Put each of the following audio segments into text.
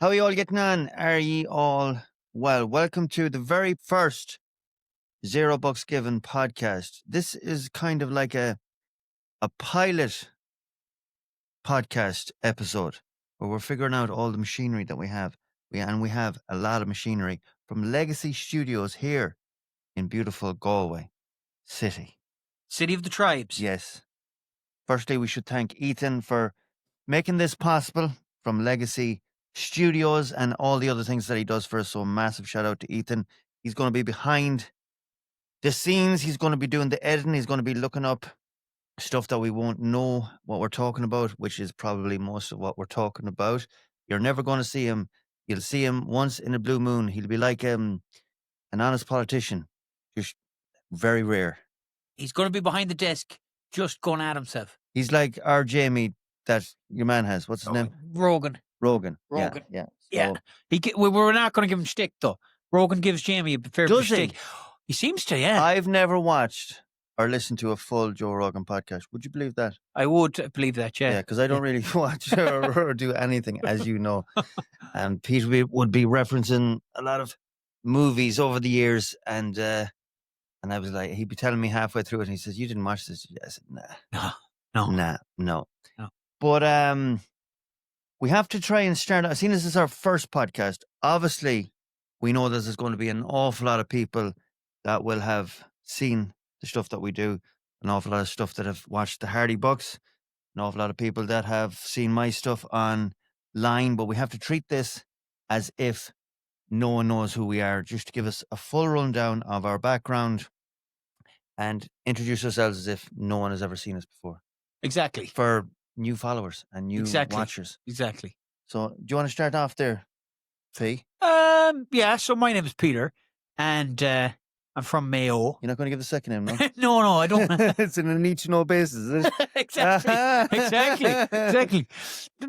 How are you all getting on? Are ye all well? Welcome to the very first $0 Given podcast. This is kind of like a pilot podcast episode where we're figuring out all the machinery that we have. We have a lot of machinery from Legacy Studios here in beautiful Galway City. City of the Tribes. Yes. Firstly, we should thank Ethan for making this possible from Legacy Studios and all the other things that he does for us. So massive shout out to Ethan. He's going to be behind the scenes. He's going to be doing the editing. He's going to be looking up stuff that we won't know what we're talking about, which is probably most of what we're talking about. You're never going to see him. You'll see him once in a blue moon. He'll be like an honest politician. Just very rare. He's going to be behind the desk just going at himself. He's like our Jamie that your man has. What's his name? Rogan. Yeah. Yeah. We're not going to give him shtick, though. Rogan gives Jamie a fair bit of shtick. He seems to, yeah. I've never watched or listened to a full Joe Rogan podcast. Would you believe that? I would believe that, yeah. Yeah, because I don't really watch or do anything, as you know. And Pete would be referencing a lot of movies over the years, and I was like, he'd be telling me halfway through it, and he says, "You didn't watch this?" I said, No. But we have to try and start out. Seeing as this is our first podcast, obviously, we know there's going to be an awful lot of people that will have seen the stuff that we do, an awful lot of stuff that have watched the Hardy Bucks, an awful lot of people that have seen my stuff online, but we have to treat this as if no one knows who we are, just to give us a full rundown of our background and introduce ourselves as if no one has ever seen us before. Exactly. For new followers and new watchers. Exactly. So, do you want to start off there, Fee? Yeah, so my name is Peter, and I'm from Mayo. You're not going to give the second name, no? No, I don't. It's in a need-to-know basis, is it? Exactly.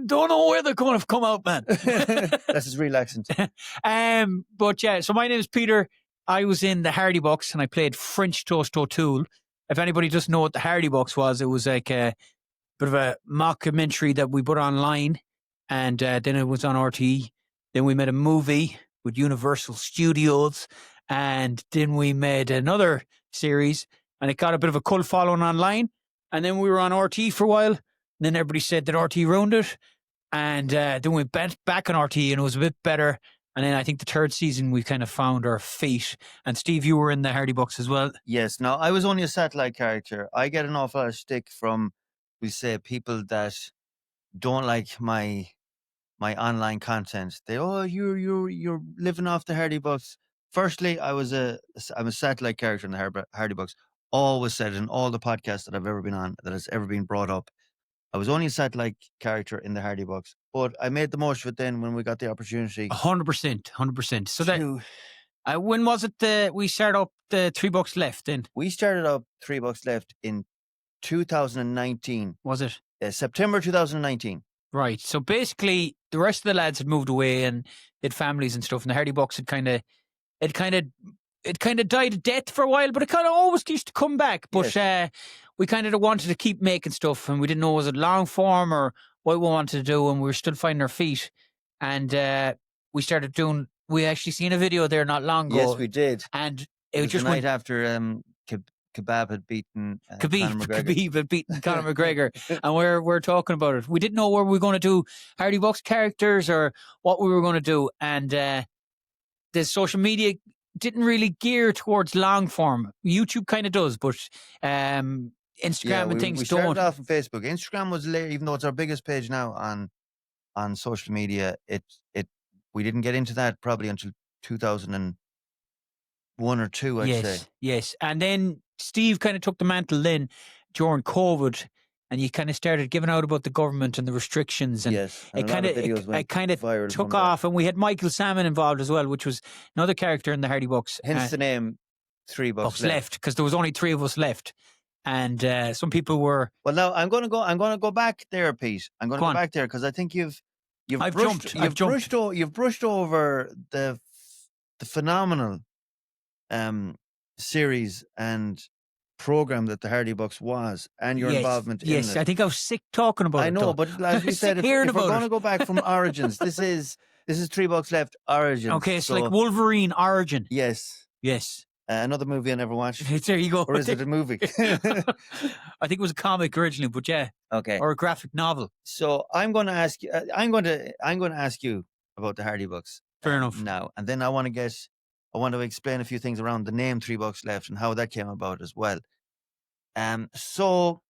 Don't know where they're going to come out, man. That's his real accent. But yeah, so my name is Peter. I was in the Hardy Bucks, and I played French Toast O'Toole. If anybody doesn't know what the Hardy Bucks was, it was like a bit of a mockumentary that we put online, and then it was on RTE. Then we made a movie with Universal Studios, and then we made another series, and it got a bit of a cult following online. And then we were on RTE for a while, and then everybody said that RTE ruined it, and then we went back on RTE, and it was a bit better. And then I think the third season we kind of found our feet. And Steve, you were in the Hardy Bucks as well. Yes. Now, I was only a satellite character. I get an awful lot of stick from, we say, people that don't like my online content. You're living off the Hardy Bucks. Firstly, I'm a satellite character in the Hardy Bucks. Always said in all the podcasts that I've ever been on that has ever been brought up, I was only a satellite character in the Hardy Bucks, but I made the most of it then when we got the opportunity. 100%. So that when was it we started up the $3 Left then? We started up $3 Left in 2019. Was it? September 2019. Right. So basically, the rest of the lads had moved away and had families and stuff, and the Hardy Bucks had kind of died a death for a while, but it kind of always used to come back. But we kind of wanted to keep making stuff, and we didn't know was it long form or what we wanted to do, and we were still finding our feet. And we started doing. We actually seen a video there not long ago. Yes, we did. And it was just the night after Kebab had beaten Khabib had beaten Conor McGregor, and we're talking about it. We didn't know where we were going to do Hardy Bucks characters or what we were going to do, and the social media didn't really gear towards long form. YouTube kind of does, but Instagram and things don't. We started off on Facebook. Instagram was later, even though it's our biggest page now on social media. We didn't get into that probably until 2001 or 2, I'd say. Yes. And then Steve kind of took the mantle then during COVID, and you kind of started giving out about the government and the restrictions, and it kind of took off. And we had Michael Salmon involved as well, which was another character in the Hardy Bucks. Hence the name $3 Left, because there was only 3 of us left, and some people were. Well, now I'm going to go back there, Pete. I'm going to go back there because I think you've brushed over the phenomenal series and program that the Hardy Bucks was, and your involvement in it. Yes, I think I was sick talking about it. I know, but as we said, if we're going to go back from origins, this is This is $3 Left Origins. Okay, it's so, like Wolverine Origin. Yes. Yes. Another movie I never watched. There you go. Or is it a movie? I think it was a comic originally, but yeah. Okay. Or a graphic novel. So I'm going to ask you. I'm going to ask you about the Hardy Bucks. Fair enough. Now, and then I want to explain a few things around the name $3 Left and how that came about as well. So,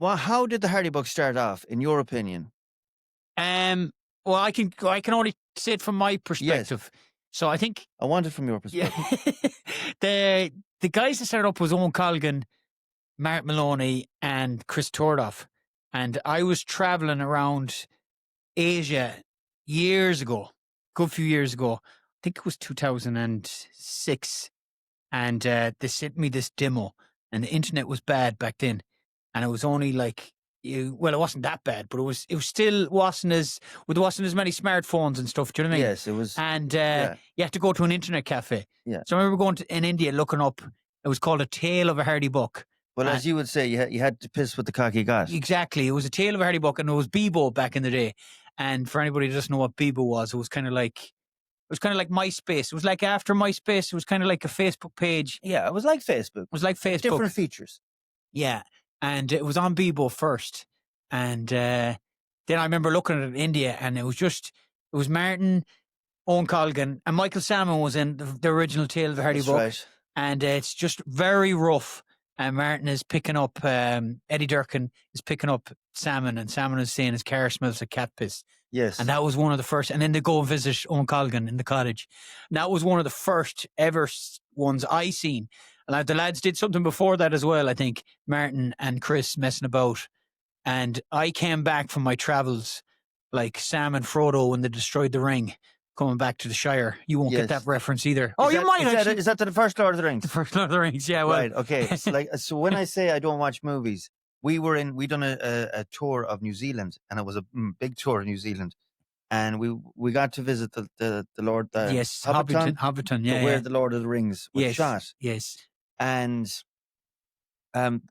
how did the Hardy Bucks start off, in your opinion? Well, I can only say it from my perspective. Yes. So I think I want it from your perspective. Yeah, the guys that started up was Owen Colgan, Mark Maloney, and Chris Tordoff. And I was traveling around Asia years ago, good few years ago. I think it was 2006. And they sent me this demo, and the internet was bad back then. And it was only like, well, it wasn't that bad, but it still wasn't as many smartphones and stuff. Do you know what I mean? Yes, it was. And you had to go to an internet cafe. Yeah. So I remember going in India looking up. It was called A Tale of a Hardy Buck. Well, as you would say, you had to piss with the cock you got. Exactly. It was A Tale of a Hardy Buck, and it was Bebo back in the day. And for anybody who doesn't know what Bebo was, it was kind of like MySpace. It was like after MySpace. It was kind of like a Facebook page. Yeah, it was like Facebook. It was like Facebook. Different features. Yeah. And it was on Bebo first. And then I remember looking at it in India, and it was Martin, Owen Colgan, and Michael Salmon was in the original Tale of the Hardy Buck. Right. And it's just very rough. And Martin is picking up, Eddie Durkin is picking up Salmon, and Salmon is saying his car smells like cat piss. Yes. And that was one of the first. And then they go and visit Owen Colgan in the cottage. And that was one of the first ever ones I seen. And the lads did something before that as well, I think, Martin and Chris messing about. And I came back from my travels like Sam and Frodo when they destroyed the ring, coming back to the Shire. You won't get that reference either. You might actually. Is that the first Lord of the Rings? The first Lord of the Rings, yeah. Well. Right, okay. So when I say I don't watch movies, we done a tour of New Zealand, and it was a big tour of New Zealand. And we got to visit the Lord, Hobbiton, yeah. Where the Lord of the Rings was shot. Yes. And I'm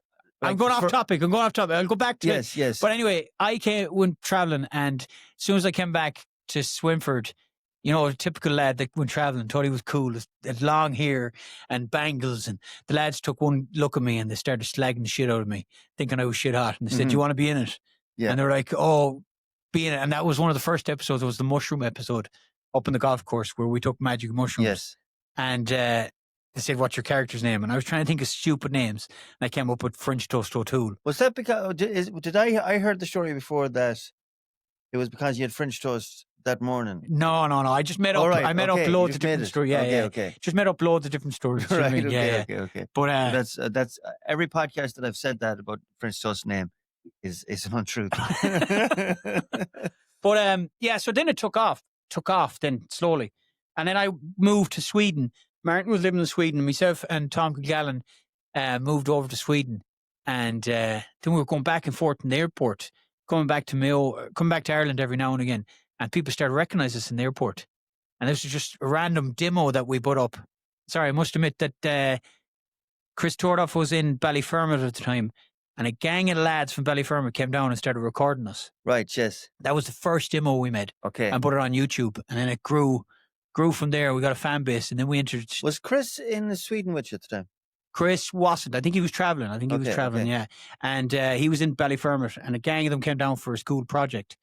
going off topic. I'll go back to it. Yes. But anyway, I went traveling, and as soon as I came back to Swinford, a typical lad that went traveling, thought he was cool, had long hair and bangles, and the lads took one look at me and they started slagging the shit out of me, thinking I was shit hot. And they said, "Do you want to be in it?" Yeah. And they were like, "Oh, be in it." And that was one of the first episodes. It was the mushroom episode up in the golf course where we took magic mushrooms. Yes. And they said, "What's your character's name?" And I was trying to think of stupid names, and I came up with French Toast O'Toole. Was that because I heard the story before that it was because you had French toast that morning? No. I just made up. Right. I made up loads of different stories. Yeah, okay. Just made up loads of different stories. Right. Okay. But that's every podcast that I've said that about French toast name is an untruth. But so then it took off then slowly, and then I moved to Sweden. Martin was living in Sweden, and myself and Tom Kilgallen moved over to Sweden, and then we were going back and forth in the airport, coming back to Ireland every now and again, and people started recognizing us in the airport. And this was just a random demo that we put up. Sorry, I must admit that Chris Tordoff was in Ballyfermot at the time, and a gang of lads from Ballyfermot came down and started recording us. Right, yes. That was the first demo we made. Okay. And put it on YouTube, and then it grew from there. We got a fan base, and then we entered. Was Chris in Sweden with you at the time? Chris wasn't. I think he was traveling. Yeah. And he was in Ballyfermot, and a gang of them came down for a school project,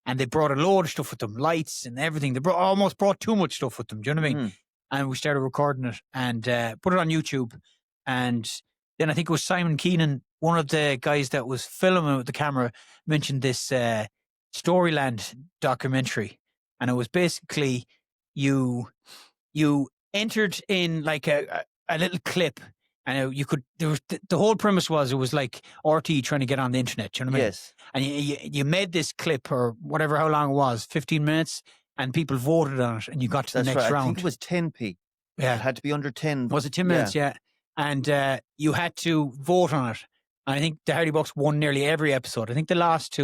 and they brought a load of stuff with them, lights and everything. They almost brought too much stuff with them. Do you know what I mean? And we started recording it and put it on YouTube. And then I think it was Simon Keenan, one of the guys that was filming with the camera, mentioned this Storyland documentary, and it was basically you entered in like a little clip, and the whole premise was it was like RT trying to get on the internet. Do you know what I mean? Yes. And you made this clip, or whatever, how long it was, 15 minutes, and people voted on it, and you got to the next round. I think it was 10p. Yeah. It had to be under 10. Was it 10 minutes? Yeah. And you had to vote on it. And I think the Hardy Bucks won nearly every episode. I think they lost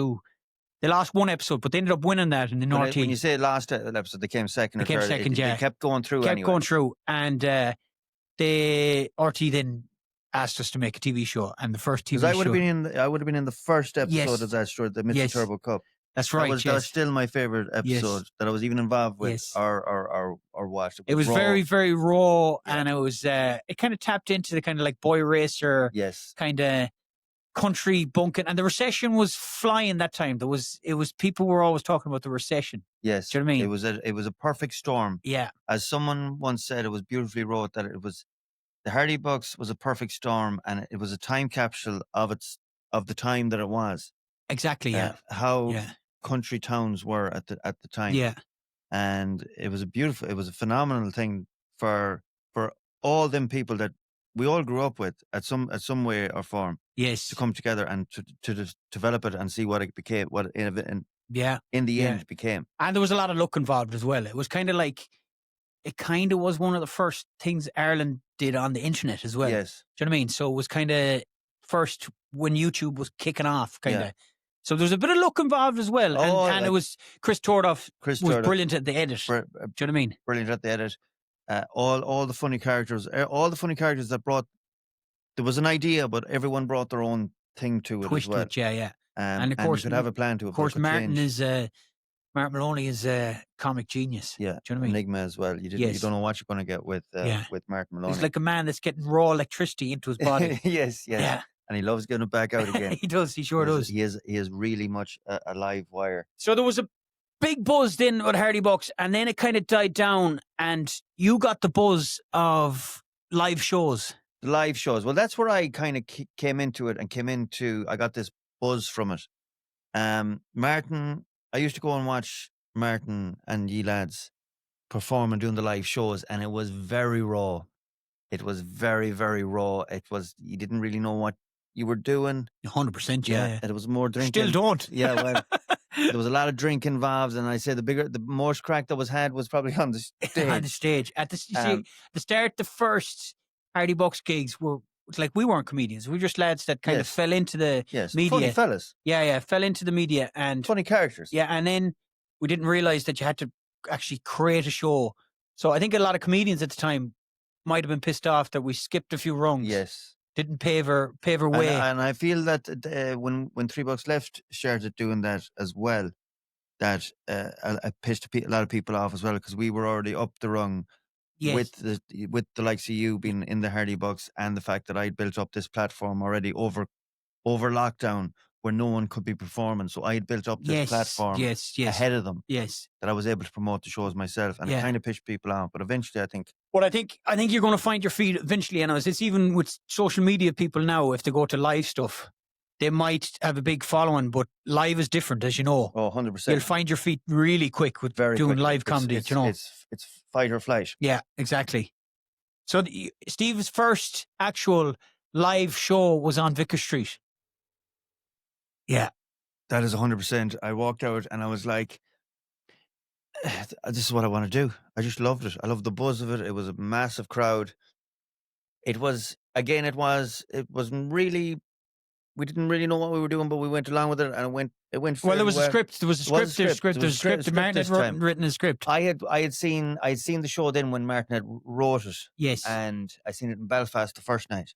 one episode, but they ended up winning that in the North. When you say last episode, they came second or third. They came second, yeah. They kept going through And the RT then asked us to make a TV show, and the first TV show. I would have been in the first episode of that story, the Mr. Turbo Cup. That's That right. was Yes. still my favorite episode that I was even involved with Yes. or watched. It was raw. very, very raw, Yeah. and it was it kind of tapped into the kind of like boy racer, Yes. kind of country bunking, and the recession was flying that time. People were always talking about the recession. Yes. Do you know what I mean? It was a perfect storm. Yeah. As someone once said, it was beautifully wrote that it was the Hardy Bucks was a perfect storm, and it was a time capsule of the time that it was. Exactly. Yeah. How country towns were at the time. Yeah. And it was a phenomenal thing for all them people that we all grew up with at some way or form. Yes. To come together and to develop it and see what it became, what in the end it became. And there was a lot of luck involved as well. It was kind of like, it kind of was one of the first things Ireland did on the internet as well. Yes. Do you know what I mean? So it was kind of first when YouTube was kicking off, kind of. So there was a bit of luck involved as well. And it was Chris Tordoff was brilliant at the edit. Do you know what I mean? Brilliant at the edit. All the funny characters, that brought, there was an idea, but everyone brought their own thing to it Twist as well. To it, yeah. And of course, you could have a plan to it. Of course, Martin Maloney is a comic genius. Yeah, do you know what I mean? Enigma as well. You don't know what you're going to get with Martin Maloney. He's like a man that's getting raw electricity into his body. Yes. Yeah. And he loves getting it back out again. He does. He sure does. He is really much a live wire. So there was a big buzz then with Hardy Bucks, and then it kind of died down, and you got the buzz of live shows. The live shows. Well, that's where I kind of came into it, and I got this buzz from it. Martin, I used to go and watch Martin and ye lads perform and doing the live shows, and it was very raw. It was very, very raw. You didn't really know what you were doing. 100%, yeah. It was more drinking. Still don't. Yeah, well, there was a lot of drink involved, and I say the most crack that was had was probably on the stage. On the stage. The start, the first Hardy Bucks gigs were like, we weren't comedians. We were just lads that kind of fell into the media. Funny fellas. Yeah, fell into the media and funny characters. Yeah, and then we didn't realize that you had to actually create a show. So I think a lot of comedians at the time might have been pissed off that we skipped a few rungs. Yes. Didn't pave our way. And I feel that when $3 Left started doing that as well, that I pissed a lot of people off as well, because we were already up the rung. Yes. With the likes of you being in the Hardy Bucks, and the fact that I'd built up this platform already over lockdown where no one could be performing. So I had built up this platform ahead of them. Yes. That I was able to promote the shows myself, and it kind of pissed people off. But eventually I think... Well, I think you're going to find your feet eventually. And it's even with social media people now, if they go to live stuff, they might have a big following, but live is different, as you know. Oh, 100%. You'll find your feet really quick with doing live comedy, you know. It's fight or flight. Yeah, exactly. So Steve's first actual live show was on Vicar Street. Yeah. That is 100%. I walked out and I was like, this is what I want to do. I just loved it. I loved the buzz of it. It was a massive crowd. It wasn't really, we didn't really know what we were doing, but we went along with it, and it went well. There was a script. There was a script. There was a script. Martin had written a script. I had seen the show then when Martin had wrote it. Yes. And I seen it in Belfast the first night.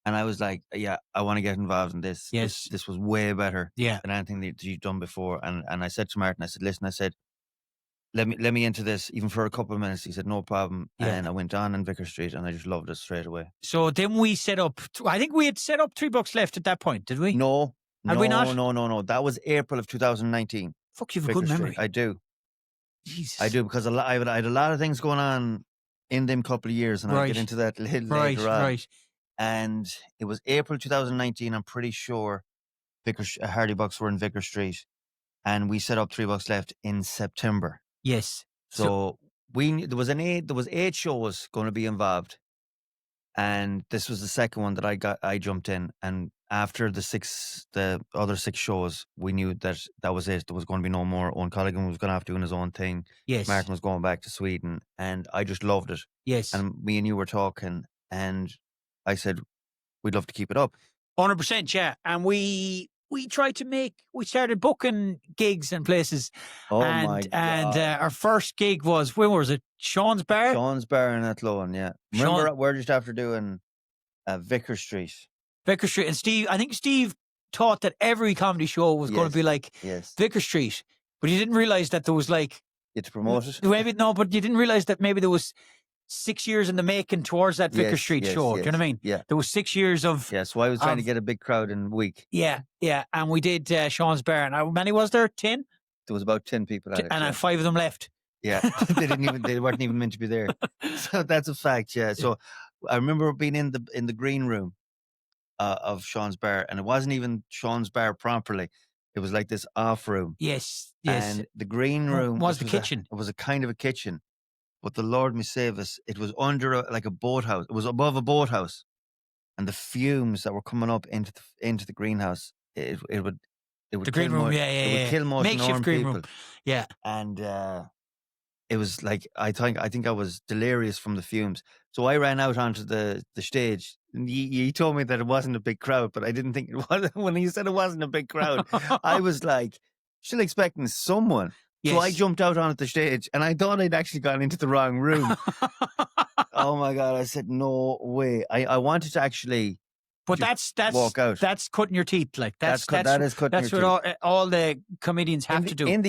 And I was like, yeah, I want to get involved in this. Yes. This was way better than anything that you've done before. And I said to Martin, I said, listen, I said, let me into this even for a couple of minutes. He said, no problem. Yeah. And I went on in Vicar Street, and I just loved it straight away. So then we set up, I think we had set up $3 Left at that point, did we? No. Had we not? No. That was April of 2019. Fuck, you have a good memory. I do. Jesus. I do, because I had a lot of things going on in them couple of years, and I'll get into that later on. Right. And it was April 2019, I'm pretty sure. Hardy Bucks were in Vicar Street, and we set up $3 Left in September. Yes. So there was 8 shows going to be involved, and this was the second one that I jumped in. And after the other 6 shows, we knew that was it. There was going to be no more. Owen Colligan was going to have to do his own thing. Yes. Martin was going back to Sweden, and I just loved it. Yes. And me and you were talking, and I said, we'd love to keep it up. 100%, yeah. And we started booking gigs and places. Oh, my God. And our first gig was, when was it? Sean's Bar? Sean's Bar in Athlone, yeah. Remember, we're just after doing Vicar Street. Vicar Street. And Steve thought that every comedy show was going to be like Yes. Vicar Street, but you didn't realize that there was like You had to promote it. maybe no, but you didn't realize that maybe there was 6 years in the making towards that Vicar Street show. Do you know what I mean? Yeah. There was 6 years of Yeah. So I was trying to get a big crowd in a week. yeah, and we did Sean's Bar. And how many was there? 10? There was about 10 people at it. And 5 of them left. Yeah, they weren't even meant to be there. So that's a fact. Yeah. So I remember being in the green room of Sean's Bar, and it wasn't even Sean's Bar properly. It was like this off room. Yes. And the green room was the kitchen. It was a kind of a kitchen, but the Lord me save us, it was under like a boathouse. It was above a boathouse, and the fumes that were coming up into the greenhouse, it would the green room. It would kill most makeshift normal green people. room. Yeah. And it was like I think I was delirious from the fumes. So I ran out onto the stage. And he told me that it wasn't a big crowd, but I didn't think it was. When he said it wasn't a big crowd, I was like still expecting someone. Yes. So I jumped out onto the stage, and I thought I'd actually gone into the wrong room. Oh my God! I said no way. I wanted to actually. But that's walk out. That's cutting your teeth. Like that is cutting your teeth. That's what all the comedians have to do. In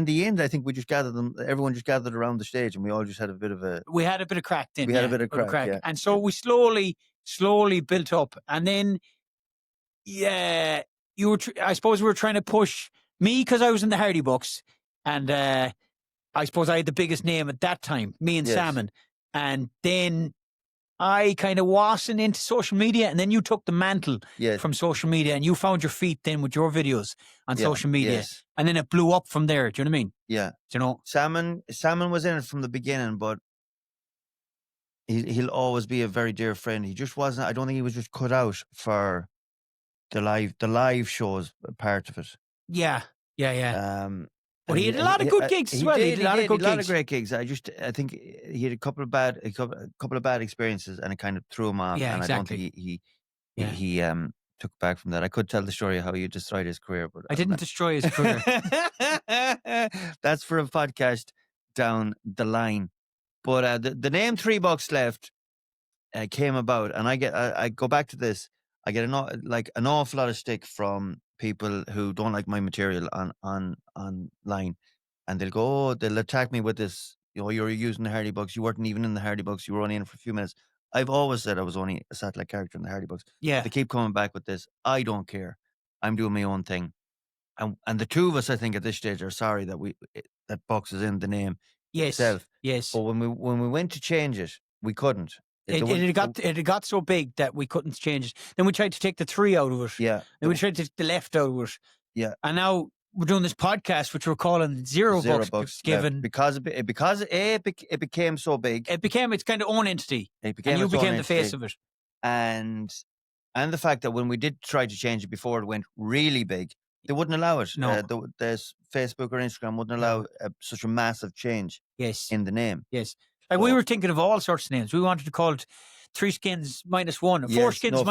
the end, I think we just gathered them. Everyone just gathered around the stage, and we all just had a bit of a. We had a bit of crack then. We had a bit of crack, yeah. And so we slowly built up, and then, yeah, you were. I suppose we were trying to push me because I was in the Hardy Bucks, and I suppose I had the biggest name at that time. Me and Salmon, and then I kind of wasn't into social media, and then you took the mantle from social media, and you found your feet then with your videos on social media, and then it blew up from there. Do you know what I mean? Yeah. Do you know, Salmon was in it from the beginning, but he'll always be a very dear friend. He just wasn't. I don't think he was just cut out for the live shows part of it. Yeah. But he had a lot of good gigs as well. He had a lot of great gigs. I think he had a couple of bad experiences, and it kind of threw him off. Yeah, and exactly. I don't think he took back from that. I could tell the story of how you destroyed his career, but I didn't destroy his career. That's for a podcast down the line. But the name $3 Left came about, and I go back to this. I get an awful lot of stick from people who don't like my material online, and they'll attack me with this. You're using the Hardy Bucks. You weren't even in the Hardy Bucks. You were only in for a few minutes. I've always said I was only a satellite character in the Hardy Bucks. Yeah, they keep coming back with this. I don't care. I'm doing my own thing, and the two of us, I think, at this stage are sorry that Bucks is in the name itself. Yes. But when we went to change it, we couldn't. It had got so big that we couldn't change it. Then we tried to take the 3 out of it. Yeah. Then we tried to take the left out of it. Yeah. And now we're doing this podcast, which we're calling Zero Bucks Given. Because it became so big. It became its kind of own entity. And you became the face of it. And the fact that when we did try to change it before it went really big, they wouldn't allow it. No. The Facebook or Instagram wouldn't allow such a massive change in the name. Yes. Like we were thinking of all sorts of names. We wanted to call it 3 Skins -1, 4 Skins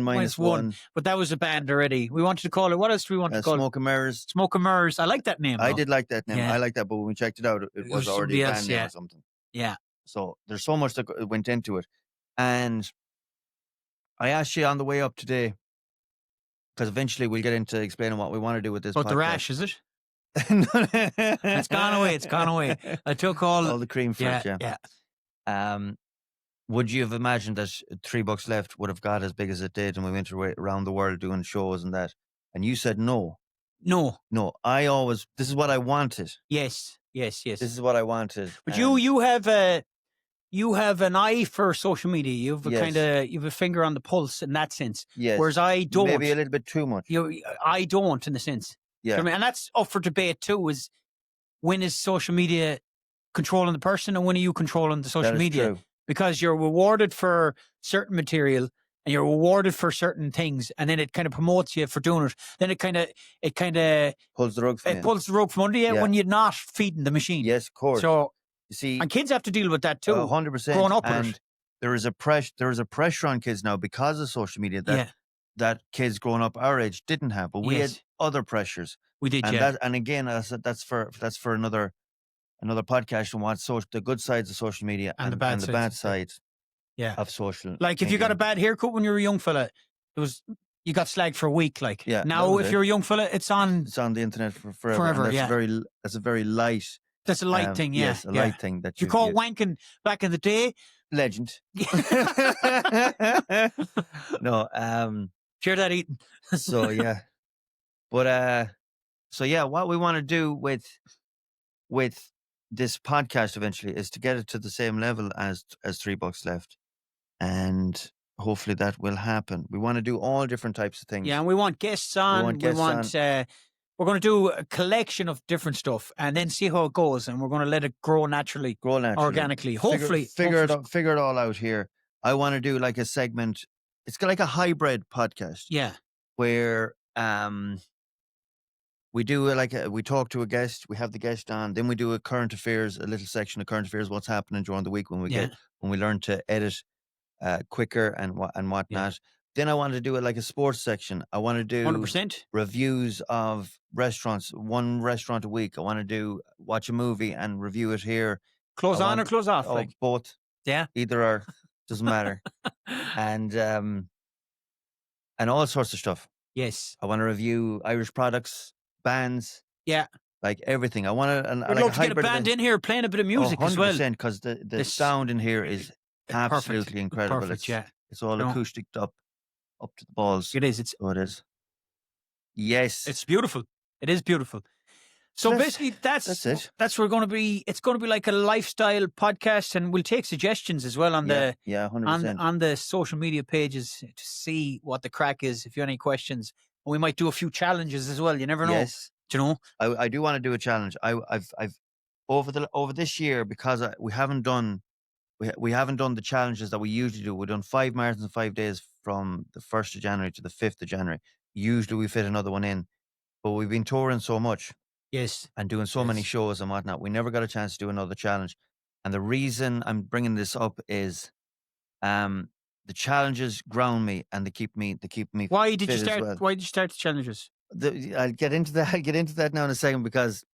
minus one. But that was a band already. We wanted to call it. What else do we want to call Smoke and Mirrors. Smoke and Mirrors. I like that name. I did like that name. Yeah. I like that, but when we checked it out, it was already a band name or something. Yeah. So there's so much that went into it. And I asked you on the way up today, because eventually we'll get into explaining what we want to do with this podcast. The rash, is it? It's gone away. I took all the cream first. Yeah. Would you have imagined that $3 Left would have got as big as it did, and we went around the world doing shows and that? And you said no. This is what I wanted. Yes. This is what I wanted. But you have an eye for social media. You have you have a finger on the pulse in that sense. Yes. Whereas I don't. Maybe a little bit too much. I don't, in a sense. Yeah. You know what I mean? And that's up for debate too. Is when is social media controlling the person, and when are you controlling the social media? True. Because you're rewarded for certain material and you're rewarded for certain things, and then it kind of promotes you for doing it. Then it kind of pulls the rug from under you when you're not feeding the machine. Yes, of course. So you see, and kids have to deal with that too. 100%. Growing up with it. There is a pressure on kids now because of social media that kids growing up our age didn't have. But we had other pressures. We did, and again, that's for another podcast on what the good sides of social media and the bad sides of social. Like if you got a bad haircut when you were a young fella, you got slagged for a week. Like Yeah, that now, was if it. you're a young fella, it's on the internet for forever. forever. And Yeah, that's a very light. that's a light thing. Yeah, Yes, a light thing that you you call wanking back in the day. legend. No, Share that eating. so yeah, but so yeah, what we want to do with this podcast eventually is to get it to the same level as $3 left, and hopefully that will happen. We want to do all different types of things. Yeah, and we want guests on. We're going to do a collection of different stuff and then see how it goes. And we're going to let it grow naturally, organically. Hopefully. Figure it all out here. I want to do like a segment. It's like a hybrid podcast. Yeah. Where we do we talk to a guest, we have the guest on, then we do a current affairs, a little section of current affairs, what's happening during the week when we learn to edit quicker and whatnot. Yeah. Then I want to do it like a sports section. I want to do 100% reviews of restaurants, one restaurant a week. I want to watch a movie and review it here. Close on or close off? Both. Yeah. Either or. Doesn't matter. And all sorts of stuff. Yes. I want to review Irish products, bands. Yeah. Like everything. I want to. I'd love to get a band in here playing a bit of music as well. 100%, because the sound in here is absolutely incredible. Perfect, it's all acousticed up to the balls. It is. It is. Yes. It's beautiful. It is beautiful. So basically, that's it. That's where we're going to be. It's going to be like a lifestyle podcast, and we'll take suggestions as well on 100%. on the social media pages to see what the crack is. If you have any questions, and we might do a few challenges as well. You never know. Yes. Do you know? I do want to do a challenge. I've over this year, because we haven't done the challenges that we usually do. We've done 5 marathons in 5 days from the 1st of January to the 5th of January. Usually we fit another one in, but we've been touring so much. Yes. And doing so many shows and whatnot. We never got a chance to do another challenge. And the reason I'm bringing this up is the challenges ground me and they keep me Why did fit you start? as well. Why did you start the challenges? I'll get into that now in a second, because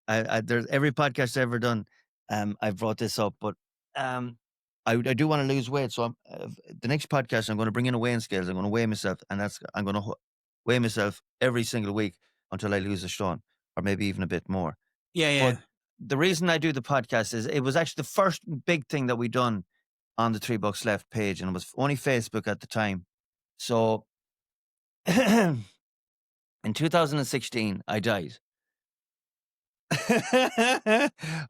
there's every podcast I've ever done, I've brought this up, but I do want to lose weight. So the next podcast I'm going to bring in a weighing scales. I'm going to weigh myself, and I'm going to weigh myself every single week until I lose a stone, or maybe even a bit more. Yeah. But the reason I do the podcast is it was actually the first big thing that we done on the $3 left page, and it was only Facebook at the time. So in 2016, I died.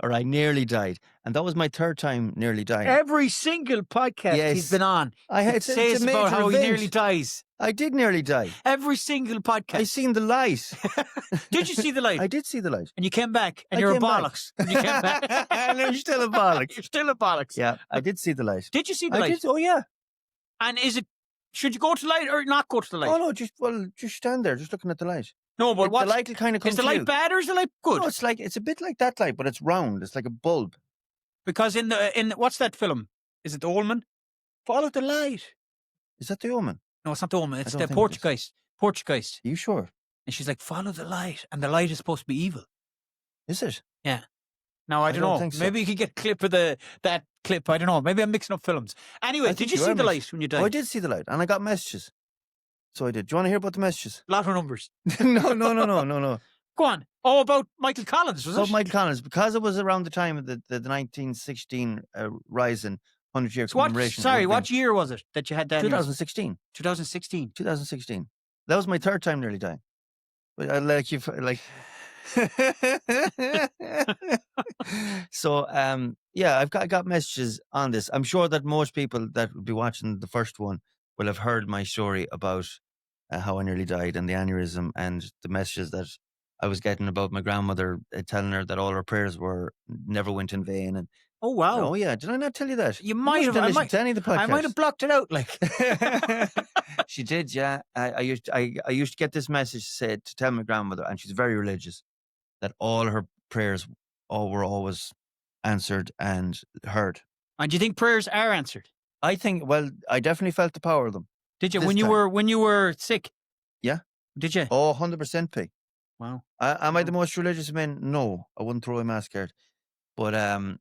Or I nearly died. And that was my 3rd time nearly dying. Every single podcast he's been on, it says about how he nearly dies. I did nearly die. Every single podcast. I seen the light. Did you see the light? I did see the light. And you came back, and you're a bollocks. And you came back. And you're still a bollocks. You're still a bollocks. Yeah, I did see the light. Did you see the light? I did. Oh, yeah. And should you go to the light or not go to the light? Oh, no, just stand there, just looking at the light. No, but the light will kind of come is the light bad or is the light good? No, it's a bit like that light, but it's round. It's like a bulb. Because in what's that film? Is it The Omen? Follow the light. Is that The Omen? No, it's not The Omen. It's the Portuguese. Portuguese. Are you sure? And she's like, follow the light, and the light is supposed to be evil. Is it? Yeah. Now I don't know. Think so. Maybe you could get a clip of that clip. I don't know. Maybe I'm mixing up films. Anyway, did you see the light when you died? Oh, I did see the light, and I got messages. So I did. Do you want to hear about the messages? A lot of numbers. No. Go on. Oh, about Michael Collins, was it? About Michael Collins, because it was around the time of the 1916 rising 100-year commemoration. What year was it that you had that? 2016. 2016. 2016. That was my 3rd time nearly dying. But I like you like. So yeah, I got messages on this. I'm sure that most people that would be watching the first one will have heard my story about how I nearly died and the aneurysm, and the messages that I was getting about my grandmother telling her that all her prayers never went in vain. And oh wow, oh yeah, did I not tell you that? You might have. I might have blocked it out. Like she did. Yeah, I used to get this message said to tell my grandmother, and she's very religious, that all her prayers were always answered and heard. And do you think prayers are answered? I think. Well, I definitely felt the power of them. Did you when you were sick? Yeah. Did you? Oh, 100% P. Wow. Am I the most religious of men? No, I wouldn't throw a mask card. But I'm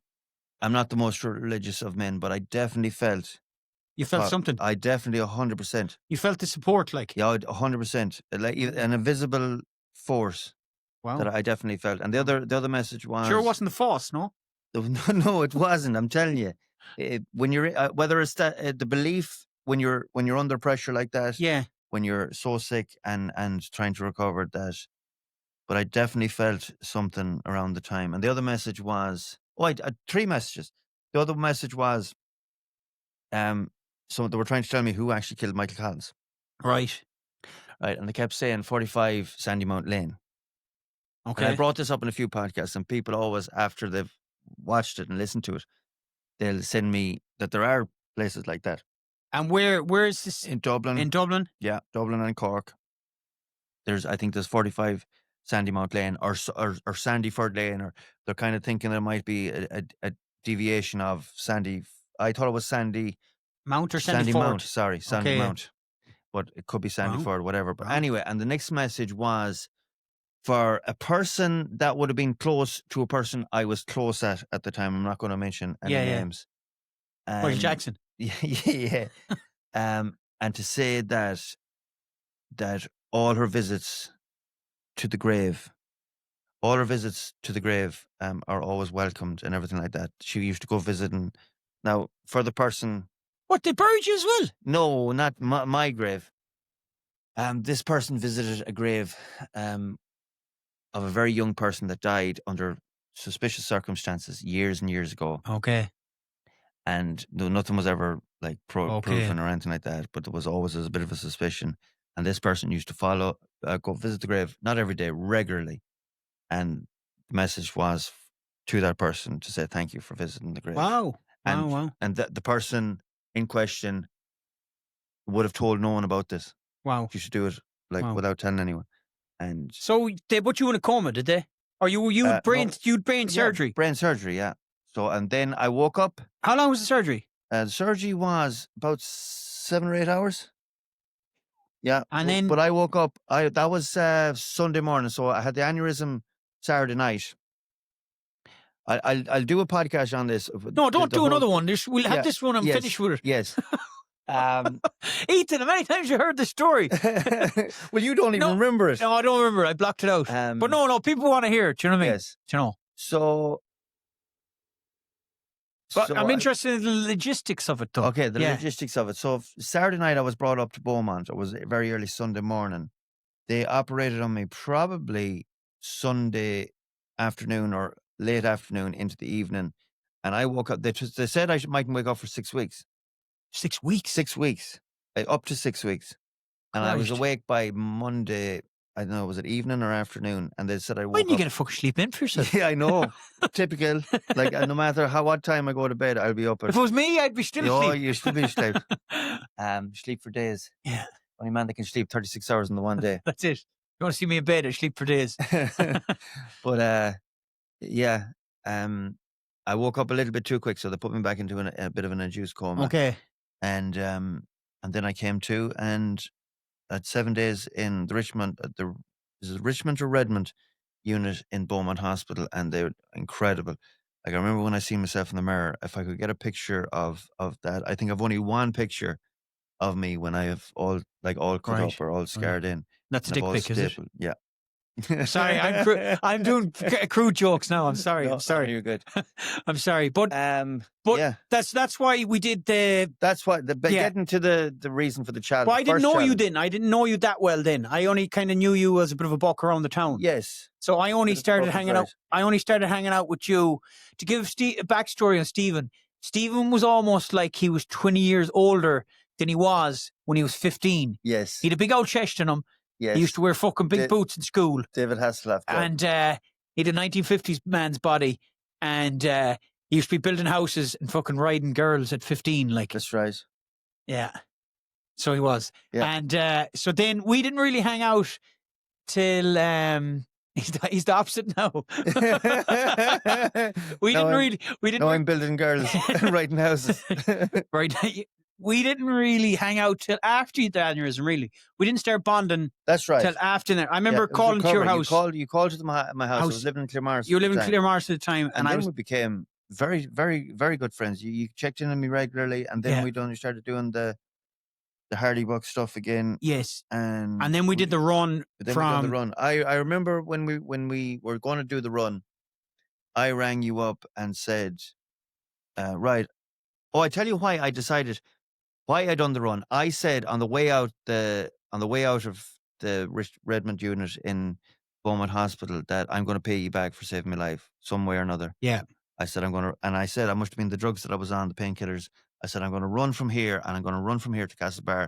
not the most religious of men. But I definitely felt You felt something. I definitely 100%. You felt the support, like. Yeah, 100%. Like an invisible force Wow. that I definitely felt. And the other message was Sure, it wasn't the force, no. no, it wasn't. I'm telling you, when you're whether it's that the belief when you're under pressure like that, Yeah. when you're so sick and trying to recover that. But I definitely felt something around the time. And the other message was, I 3 messages. The other message was, so they were trying to tell me who actually killed Michael Collins. Right. Right. And they kept saying 45 Sandymount Lane. Okay. And I brought this up in a few podcasts, and people always, after they've watched it and listened to it, they'll send me that there are places like that. And where is this? In Dublin. In Dublin? Yeah, Dublin and Cork. I think there's 45 Sandymount Lane or Sandyford Lane, or they're kind of thinking there might be a deviation of Sandy. I thought it was Sandy Mount or Sandy Mount. Sorry, Sandy Okay. Mount. But it could be Sandyford, whatever. But Wow. anyway, and the next message was for a person that would have been close to a person I was close at the time. I'm not going to mention any names. Michael Jackson. Yeah. And to say that all her visits to the grave are always welcomed and everything like that. She used to go visiting. Now, for the person... What, they buried you as well? No, not my grave. This person visited a grave of a very young person that died under suspicious circumstances years and years ago. Okay. And nothing was ever like proven or anything like that, but there was always a bit of a suspicion. And this person used to go visit the grave, not every day, regularly. And the message was to that person to say thank you for visiting the grave. Wow. And the person in question would have told no one about this. Wow. You should do it without telling anyone. And so they put you in a coma, did they? Or you'd brain surgery? Brain surgery, yeah. So, and then I woke up. How long was the surgery? The surgery was about 7 or 8 hours. Yeah. And then... But I woke up, that was Sunday morning, so I had the aneurysm Saturday night. I'll do a podcast on this. No, don't do another one. We'll have this one and finish with it. Yes. Ethan, how many times you heard the story? Well, you don't even remember it. No, I don't remember. I blocked it out. But no, people want to hear it. Do you know what I mean? Yes. Do you know? So I'm interested in the logistics of it, though. Okay, the logistics of it. So Saturday night, I was brought up to Beaumont. It was very early Sunday morning. They operated on me probably Sunday afternoon or late afternoon into the evening. And I woke up. They said I mightn't wake up for 6 weeks. 6 weeks? 6 weeks. Up to 6 weeks. And I was awake by Monday. I don't know, was it evening or afternoon? And they said I woke up. When you get a fucking sleep in for yourself? Yeah, I know. Typical. Like, no matter what time I go to bed, I'll be up. If it was me, I'd be still asleep. Oh, you'd still be asleep. Sleep for days. Yeah. Only man that can sleep 36 hours in the one day. That's it. You want to see me in bed, I sleep for days. But, yeah. I woke up a little bit too quick, so they put me back into a bit of an induced coma. Okay. And then I came to, and at 7 days in the Richmond, is it Richmond or Redmond unit in Beaumont Hospital, and they were incredible. Like, I remember when I see myself in the mirror, if I could get a picture of that. I think I've only one picture of me when I have all cut up or all scarred in. That's a dick pic, is it? Yeah. Sorry, I'm doing crude jokes now. I'm sorry. No, I'm sorry. You're good. I'm sorry, but yeah, that's why we did the. That's why getting to the reason for the challenge. Well, I didn't know you then. I didn't know you that well then. I only kind of knew you as a bit of a buck around the town. Yes. So I only started hanging out. I only started hanging out with you to give a backstory on Stephen. Stephen was almost like he was 20 years older than he was when he was 15. Yes. He had a big old chest on him. Yes. He used to wear fucking big boots in school. David Hasselhoff. And he had a 1950s man's body. And he used to be building houses and fucking riding girls at 15. Like. That's right. Yeah. So he was. Yeah. And so then we didn't really hang out till... He's the opposite now. We didn't. No, I'm building girls and writing houses. Right. We didn't really hang out till after the aneurysm, really. We didn't start bonding. That's right. Till after that. I remember calling to your house. You called to my house. I was living in Claremorris. You were living in Claremorris at the time. And then we became very, very, very good friends. You checked in on me regularly, and then Yeah. we started doing the Hardy Buck stuff again, Yes. and And then we did the run then we done the from. run. I remember when we were going to do the run, I rang you up and said, right. Oh, I tell you why I decided why I done the run. I said on the way out of the Redmond unit in Beaumont Hospital that I'm going to pay you back for saving my life some way or another. Yeah. I said I'm going to, and I said I must have been the drugs that I was on, the painkillers. I said I'm going to run from here, and I'm going to run from here to Castlebar,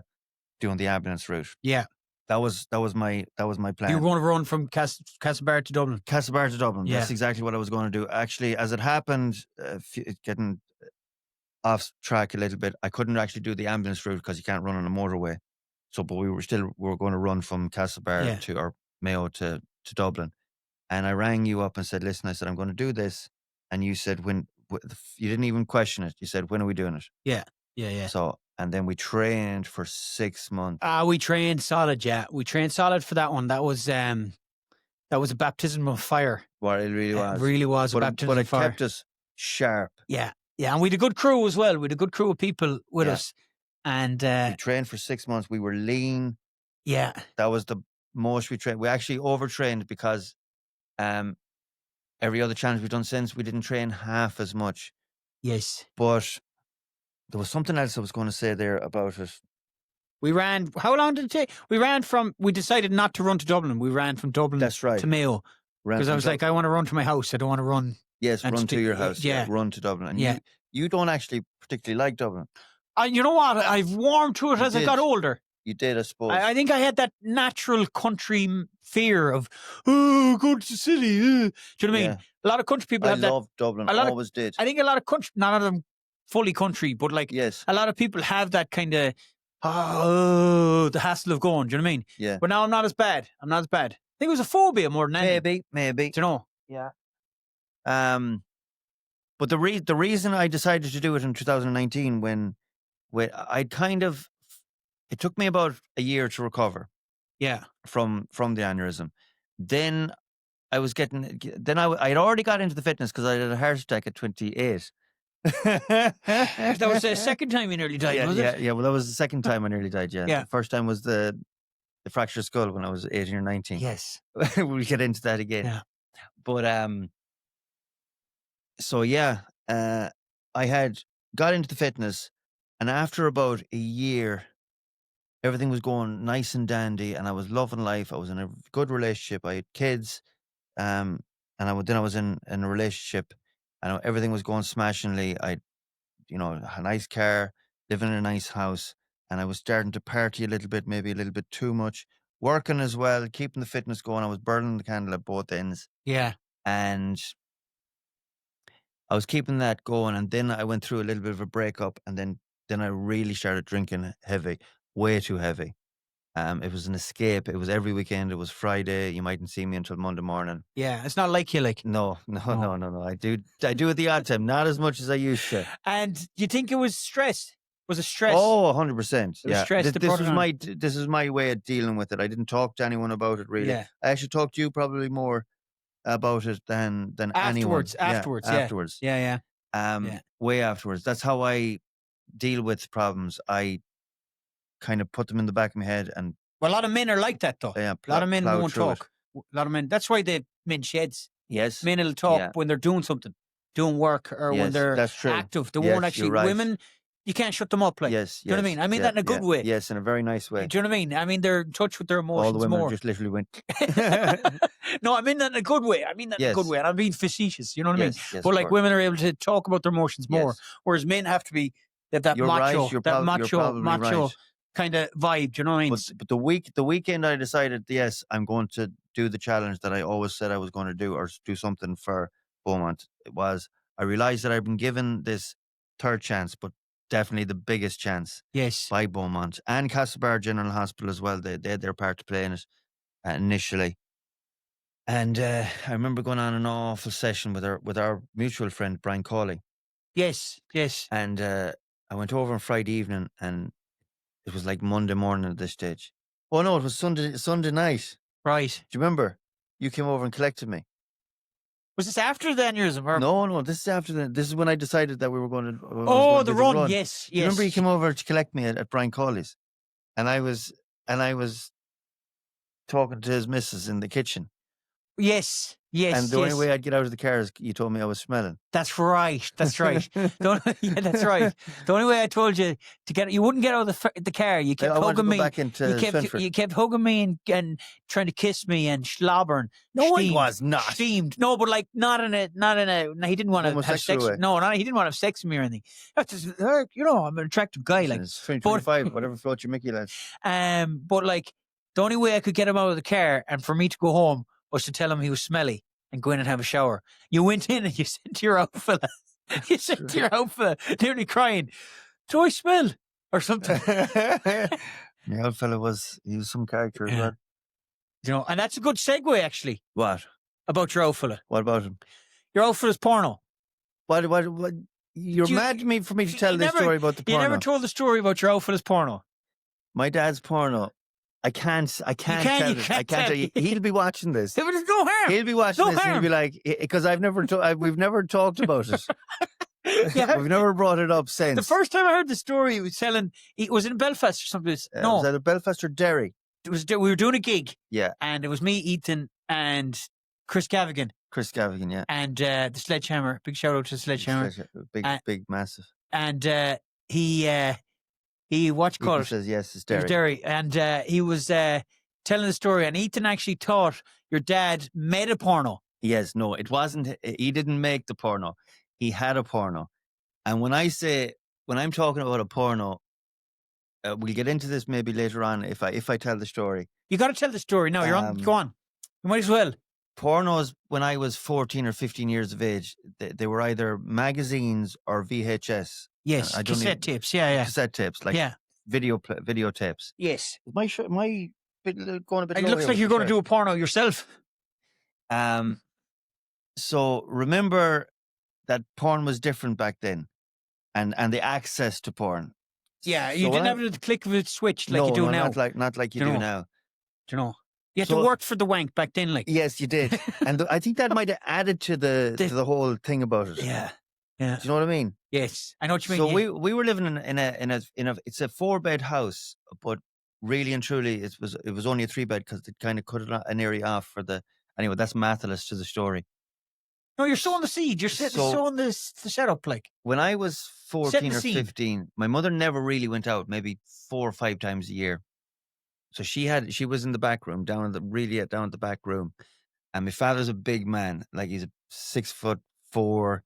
doing the ambulance route. Yeah. That was my plan. You were going to run from Castlebar to Dublin. Castlebar to Dublin. Yeah. That's exactly what I was going to do. Actually, as it happened, getting off track a little bit, I couldn't actually do the ambulance route because you can't run on a motorway. So, but we were going to run from Castlebar to, or Mayo to Dublin. And I rang you up and said, listen, I said, I'm going to do this. And you said, when, you didn't even question it. You said, when are we doing it? Yeah. Yeah. Yeah. So, and then we trained for 6 months. We trained solid. Yeah. We trained solid for that one. That was a baptism of fire. Well, it really was. It really was a baptism of fire. But it kept us sharp. Yeah. Yeah. And we had a good crew as well. We had a good crew of people with us. And we trained for 6 months. We were lean. Yeah. That was the most we trained. We actually overtrained because every other challenge we've done since, we didn't train half as much. Yes. But there was something else I was going to say there about it. We ran, how long did it take? We decided not to run to Dublin. We ran from Dublin That's right. to Mayo. Because I was like, I want to run to my house. I don't want to run. Yes, run to your house. Yeah. Run to Dublin. And you don't actually particularly like Dublin. You know what? I've warmed to it as I got older. You did, I suppose. I think I had that natural country fear of, go to the city. Do you know what I mean? Yeah. A lot of country people have that. I love Dublin. I always did. I think a lot of country, not all of them fully country, but like a lot of people have that kind of, the hassle of going. Do you know what I mean? Yeah. But now I'm not as bad. I think it was a phobia more than anything. Maybe. Do you know? Yeah. But the reason I decided to do it in 2019 when I'd kind of, it took me about a year to recover. Yeah. From the aneurysm. Then I was I'd already got into the fitness because I had a heart attack at 28. That was the second time you nearly died, was it? Yeah. Well, that was the second time I nearly died. Yeah. The first time was the fractured skull when I was 18 or 19. Yes. We'll get into that again. Yeah. But so I had got into the fitness, and after about a year, everything was going nice and dandy, and I was loving life. I was in a good relationship. I had kids, and then I was in a relationship, and everything was going smashingly. I, a nice car, living in a nice house, and I was starting to party a little bit, maybe a little bit too much. Working as well, keeping the fitness going. I was burning the candle at both ends. Yeah, and I was keeping that going, and then I went through a little bit of a breakup, and then I really started drinking heavy. Way too heavy. It was an escape. It was every weekend. It was Friday. You mightn't see me until Monday morning. Yeah, it's not like you like. No. I do at the odd time, not as much as I used to. And you think it was stress? Was it stress? Oh, 100%. Yeah. Stress. This was my way of dealing with it. I didn't talk to anyone about it really. Yeah. I actually talked to you probably more about it than anyone. Afterwards. Yeah. Way afterwards. That's how I deal with problems. I kind of put them in the back of my head, and a lot of men are like that though. Yeah, a lot of men won't talk. A lot of men. That's why they men sheds. Yes, men will talk when they're doing something, doing work, or when they're active. They won't actually. Right. Women, you can't shut them up. Like, do you know what I mean? I mean that in a good way. Yes, in a very nice way. Do you know what I mean? I mean they're in touch with their emotions All the women more. Just literally went. No, I mean that in a good way. In a good way, and I'm being facetious. You know what I mean? Yes, but like women are able to talk about their emotions more, whereas men have to be that macho kind of vibe. Do you know what I mean? But the weekend I decided, yes, I'm going to do the challenge that I always said I was going to do, or do something for Beaumont. I realized that I've been given this third chance, but definitely the biggest chance. Yes. By Beaumont and Castlebar General Hospital as well. They had their part to play in it initially. And I remember going on an awful session with our mutual friend Brian Cawley. Yes. And I went over on Friday evening, and it was like Monday morning at this stage. Oh no, it was Sunday night. Right. Do you remember? You came over and collected me. Was this after the aneurysm? Or? No, this is after this is when I decided that we were going to. I was Oh, going to the do run. Yes, Do you remember he yes. came over to collect me at Brian Cawley's, and I was talking to his missus in the kitchen. Yes, yes, And the only yes. way I'd get out of the car is you told me I was smelling. That's right. That's right. Yeah, that's right. The only way I told you to get, you wouldn't get out of the car. You kept I wanted to hugging go me. back into Swinford. You kept hugging me and trying to kiss me and slobbering. No, steamed, I was not. Steamed. No, but like not in a. No, he didn't want to have Homosexual sex. way. No, he didn't want to have sex with me or anything. That's just, I'm an attractive guy. Like It's 2025, whatever floats your Mickey, lads. But like the only way I could get him out of the car and for me to go home was to tell him he was smelly and go in and have a shower. You went in and you said to your old fella, nearly crying, "Do I smell?" or something. The old fella was some character as well. And that's a good segue actually. What? About your old fella. What about him? Your old fella's porno. What? You're mad at me for me to tell this story about the porno. You never told the story about your old fella's porno. My dad's porno. I can't tell you. He'll be watching this. There's no harm. He'll be watching this and he'll be like, because we've never talked about it. Yeah. We've never brought it up since. The first time I heard the story, he was selling, it was in Belfast or something. No. Was that a Belfast or Derry? We were doing a gig. Yeah. And it was me, Ethan, and Chris Gavigan. Yeah. And the Sledgehammer. Big shout out to Sledgehammer. Big, massive. And he watched called. He says yes, it's Derry. It was Derry. And he was telling the story. And Ethan actually thought your dad made a porno. Yes, no, it wasn't. He didn't make the porno. He had a porno. And when I'm talking about a porno, we'll get into this maybe later on if I tell the story. You got to tell the story. No, you're on. Go on. You might as well. Pornos, when I was 14 or 15 years of age, they were either magazines or VHS. Yes, cassette tapes. Yeah. Cassette tapes, like video tapes. Yes. Am I going a bit It low looks here like you're going to do a porno yourself. So remember that porn was different back then, and the access to porn. Yeah, you didn't have the click of a switch like you do now. Not like you do now. Do you know? You had to work for the wank back then, like. Yes, you did, and I think that might have added to the whole thing about it. Yeah. Do you know what I mean? Yes, I know what you mean. So we were living in a it's a 4-bed house, but really and truly it was only a 3-bed because they kind of cut an area off for the. Anyway, that's mathless to the story. No, you're sowing the seed. You're sowing the setup, like. When I was 14 or 15, my mother never really went out, maybe 4 or 5 times a year. So she was in the back room, down at the back room. And my father's a big man, like he's a 6'4"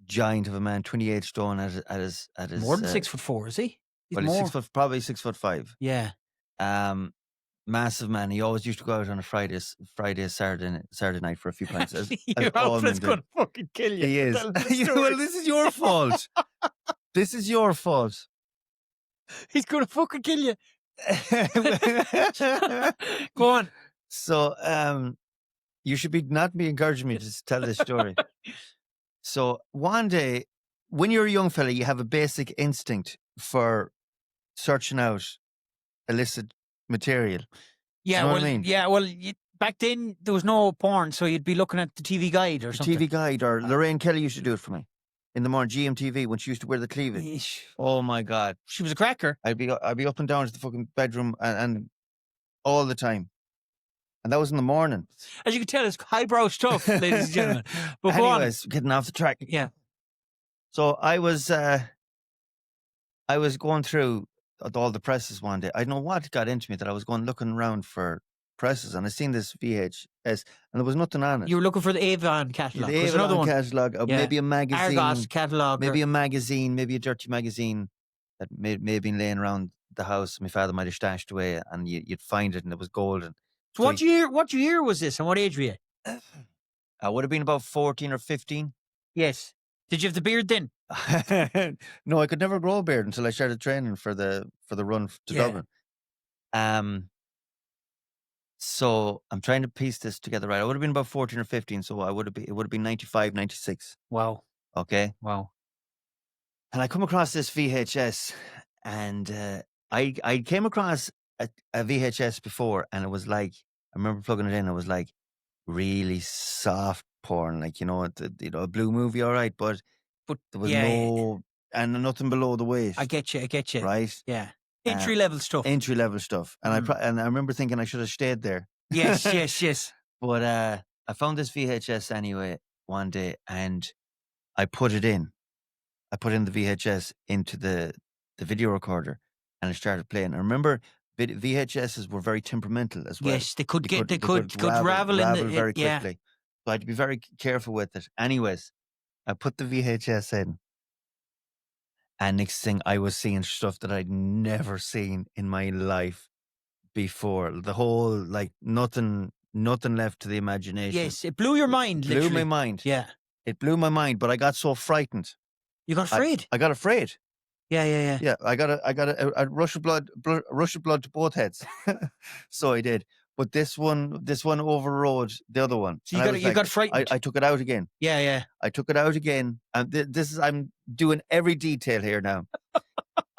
giant of a man, 28 stone at his More than 6'4", is he? He's 6'5". 6'5". Yeah. Massive man. He always used to go out on a Friday, Saturday night for a few pints. Your outfit's going to fucking kill you. He is. Well, this is your fault. This is your fault. He's going to fucking kill you. Go on. So, you should not be encouraging me to tell this story. So one day, when you're a young fella, you have a basic instinct for searching out illicit material. Yeah, you know what I mean? Yeah, well, back then there was no porn, so you'd be looking at the TV Guide or something. TV Guide, or Lorraine Kelly used to do it for me in the morning. GMTV, when she used to wear the cleavage. Yeesh. Oh my God, she was a cracker. I'd be up and down to the fucking bedroom and all the time. And that was in the morning. As you can tell, it's highbrow stuff, ladies and gentlemen. But anyways, getting off the track. Yeah. So I was going through all the presses one day. I don't know what got into me that I was looking around for presses, and I seen this VHS, and there was nothing on it. You were looking for the Avon catalogue. The Avon catalogue, maybe a magazine. Argos catalogue. Maybe a magazine, maybe a dirty magazine that may have been laying around the house. My father might have stashed away, and you'd find it, and it was golden. So what year was this, and what age were you? I would have been about 14 or 15. Yes. Did you have the beard then? No, I could never grow a beard until I started training for the run to Dublin. So I'm trying to piece this together right. I would have been about 14 or 15, so it would have been 95, 96. Wow. Okay. Wow. And I come across this VHS, and I came across a VHS before, and it was like, I remember plugging it in, it was like really soft porn, like, a blue movie, all right, but But there was yeah, and nothing below the waist, I get you. right? Yeah. Uh, Entry level stuff. Entry level stuff, and Mm. I remember thinking I should have stayed there. Yes. But I found this VHS anyway one day, and I put it in. I put in the VHS into the video recorder, and it started playing. I remember VHSs were very temperamental as well. Yes, they could ravel ravel in the very yeah. quickly. So I had to be very careful with it. Anyways, I put the VHS in, and next thing I was seeing stuff that I'd never seen in my life before. The whole, like, nothing left to the imagination. Yes, it blew your mind. Blew literally. my mind. Yeah. It blew my mind, but I got so frightened. You got afraid. I got afraid. Yeah. Yeah, I got a rush of blood to both heads. So I did. But this one overrode the other one. So you got frightened. I took it out again. Yeah. I took it out again. And I'm doing every detail here now.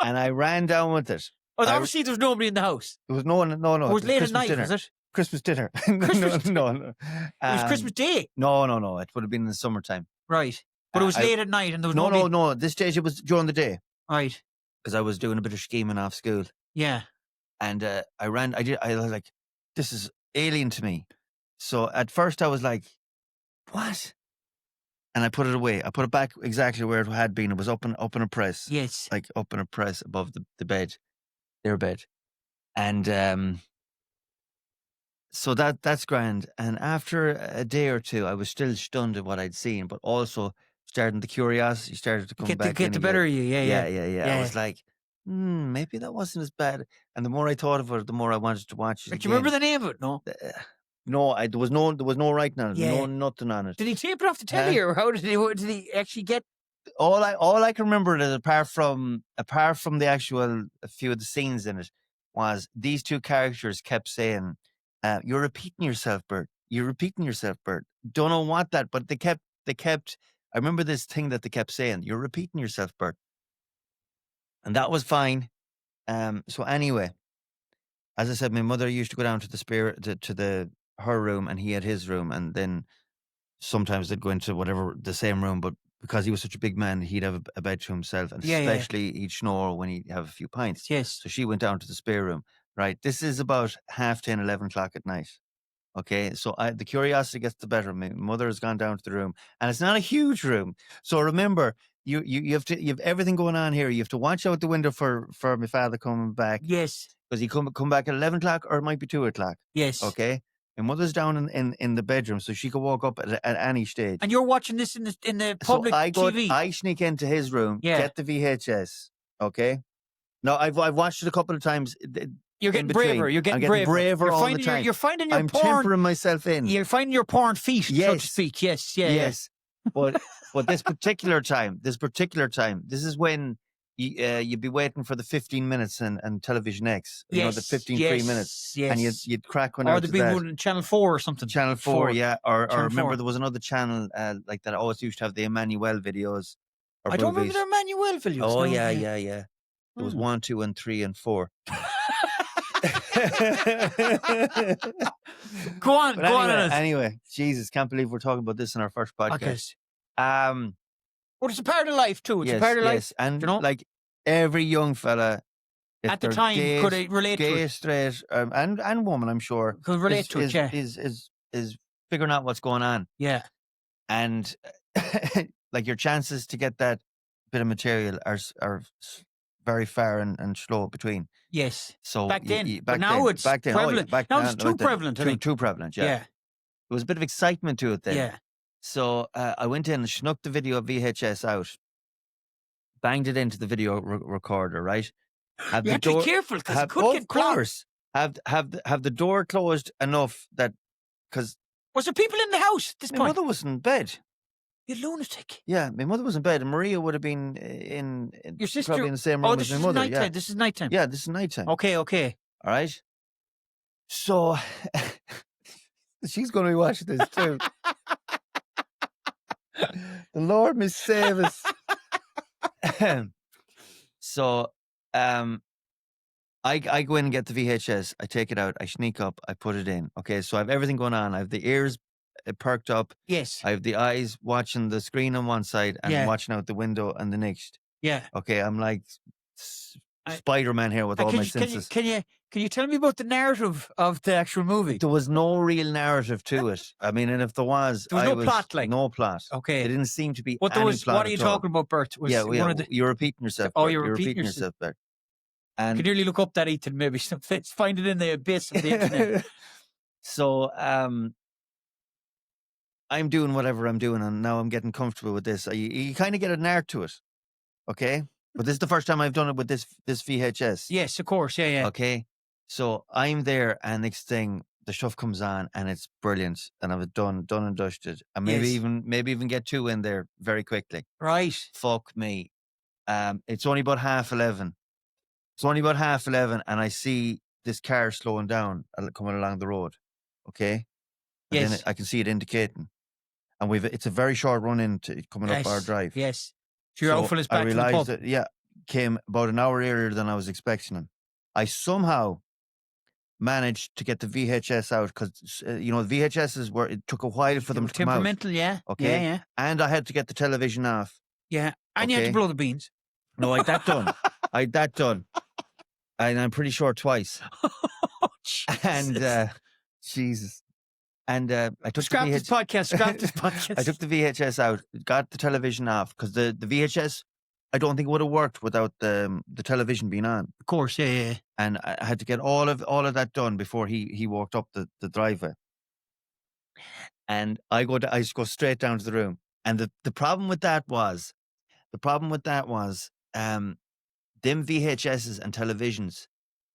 And I ran down with it. Oh, obviously there was nobody in the house. There was no one. No. It was late Christmas at night, dinner. was it? Christmas dinner. Christmas no. It was Christmas Day. No. It would have been in the summertime. Right. But it was late at night and there was no. At this stage it was during the day. Right. Because I was doing a bit of scheming off school. Yeah. And I was like, this is alien to me. So at first I was like, what? And I put it away. I put it back exactly where it had been. It was up in a press. Yes. Like up in a press above the bed, their bed. And so that's grand. And after a day or two, I was still stunned at what I'd seen, but also the curiosity started to come back. Get the better of you. Yeah. I was like, maybe that wasn't as bad. And the more I thought of it, the more I wanted to watch it. Do you remember the name of it? No. No, there was no writing on it. Yeah. No nothing on it. Did he tape it off the telly, or how did he actually get? All I can remember is apart from the actual a few of the scenes in it was these two characters kept saying, "You're repeating yourself, Bert. You're repeating yourself, Bert." Don't know what that, but they kept. I remember this thing that they kept saying, "You're repeating yourself, Bert," and that was fine. So anyway, as I said, my mother used to go down to her room, and he had his room, and then sometimes they'd go into the same room, but because he was such a big man, he'd have a bed to himself, and especially he'd snore when he'd have a few pints. Yes. So she went down to the spare room. Right. This is about 10:30, 11 o'clock at night. Okay. So the curiosity gets the better of me. My mother has gone down to the room, and it's not a huge room. So remember, you have everything going on here. You have to watch out the window for my father coming back. Yes. Because he come back at 11 o'clock, or it might be 2 o'clock. Yes. Okay. My mother's down in the bedroom, so she could walk up at any stage. And you're watching this in the public TV. I sneak into his room, get the VHS. Okay. No, I've watched it a couple of times. You're getting braver. You're getting braver all the time. You're finding your I'm porn. tempering myself in. You're finding your porn feet, so to speak. Yes. But this particular time, this is when you'd be waiting for the 15 minutes and Television X. You know, the 15 free minutes. Yes. And you'd crack one or out. Or there'd be one on Channel 4 or something. Channel 4, yeah. Or remember 4. there was another channel like that always used to have the Emmanuel videos. I don't remember the Emmanuel videos. Oh, no, yeah. There was 1, 2, and 3, and 4. Go on. Anyway, Jesus, can't believe we're talking about this in our first podcast. Well, it's a part of life too. It's a part of life. And like every young fella at the time could relate to it. Straight, and woman, I'm sure, could relate to it. Yeah, is figuring out what's going on. Yeah, and like your chances to get that bit of material are very far and slow between. Yes. So back then, but now it's prevalent. Now it's too prevalent. Too prevalent. Yeah. There was a bit of excitement to it then. Yeah. So I went in and snuck the video VHS out, banged it into the video recorder. Right. You have to be careful because it could get blocked. Have the door closed enough that because was there people in the house at this point? My mother was in bed. You lunatic. Yeah, my mother was in bed, and Maria would have been in your sister probably in the same room as my mother. Yeah, this is nighttime. Yeah, this is nighttime. Okay. All right. So she's going to be watching this too. The Lord may save us. So, I go in and get the VHS. I take it out. I sneak up. I put it in. Okay, so I have everything going on. I have the ears perked up. Yes. I have the eyes watching the screen on one side and watching out the window on the next. Yeah. Okay, I'm like Spider-Man here with all my senses. Can you tell me about the narrative of the actual movie? There was no real narrative to it. I mean, and if there was no plot, like no plot. Okay, there didn't seem to be what any was. plot What are you talking about, Bert? You're repeating yourself. Oh, Bert. you're repeating yourself, Bert. And can you nearly look up that, Ethan? Maybe find it in the abyss of the internet. So, I'm doing whatever I'm doing, and now I'm getting comfortable with this. You kind of get an art to it, okay? But this is the first time I've done it with this VHS. Yes, of course, yeah. Okay, so I'm there, and next thing the stuff comes on, and it's brilliant, and I've done and dusted, and maybe even get 2 in there very quickly. Right. Fuck me. It's only about 11:30. It's only about 11:30, and I see this car slowing down coming along the road. Okay. And then I can see it indicating. And it's a very short run into coming up our drive. Yes. So your outfit is back to the pub. I realised that, came about an hour earlier than I was expecting him. I somehow managed to get the VHS out because, the VHSs it took a while for them to come out. Temperamental, yeah. Okay. Yeah. And I had to get the television off. Yeah. And you had to blow the beans. No, I had that done. And I'm pretty sure twice. Oh, and, Jesus. And I took Scrap this podcast. I took the VHS out, got the television off because the VHS, I don't think would have worked without the television being on. Of course, yeah. And I had to get all of that done before he walked up the driveway. And I just go straight down to the room. And the problem with that was, them VHSs and televisions,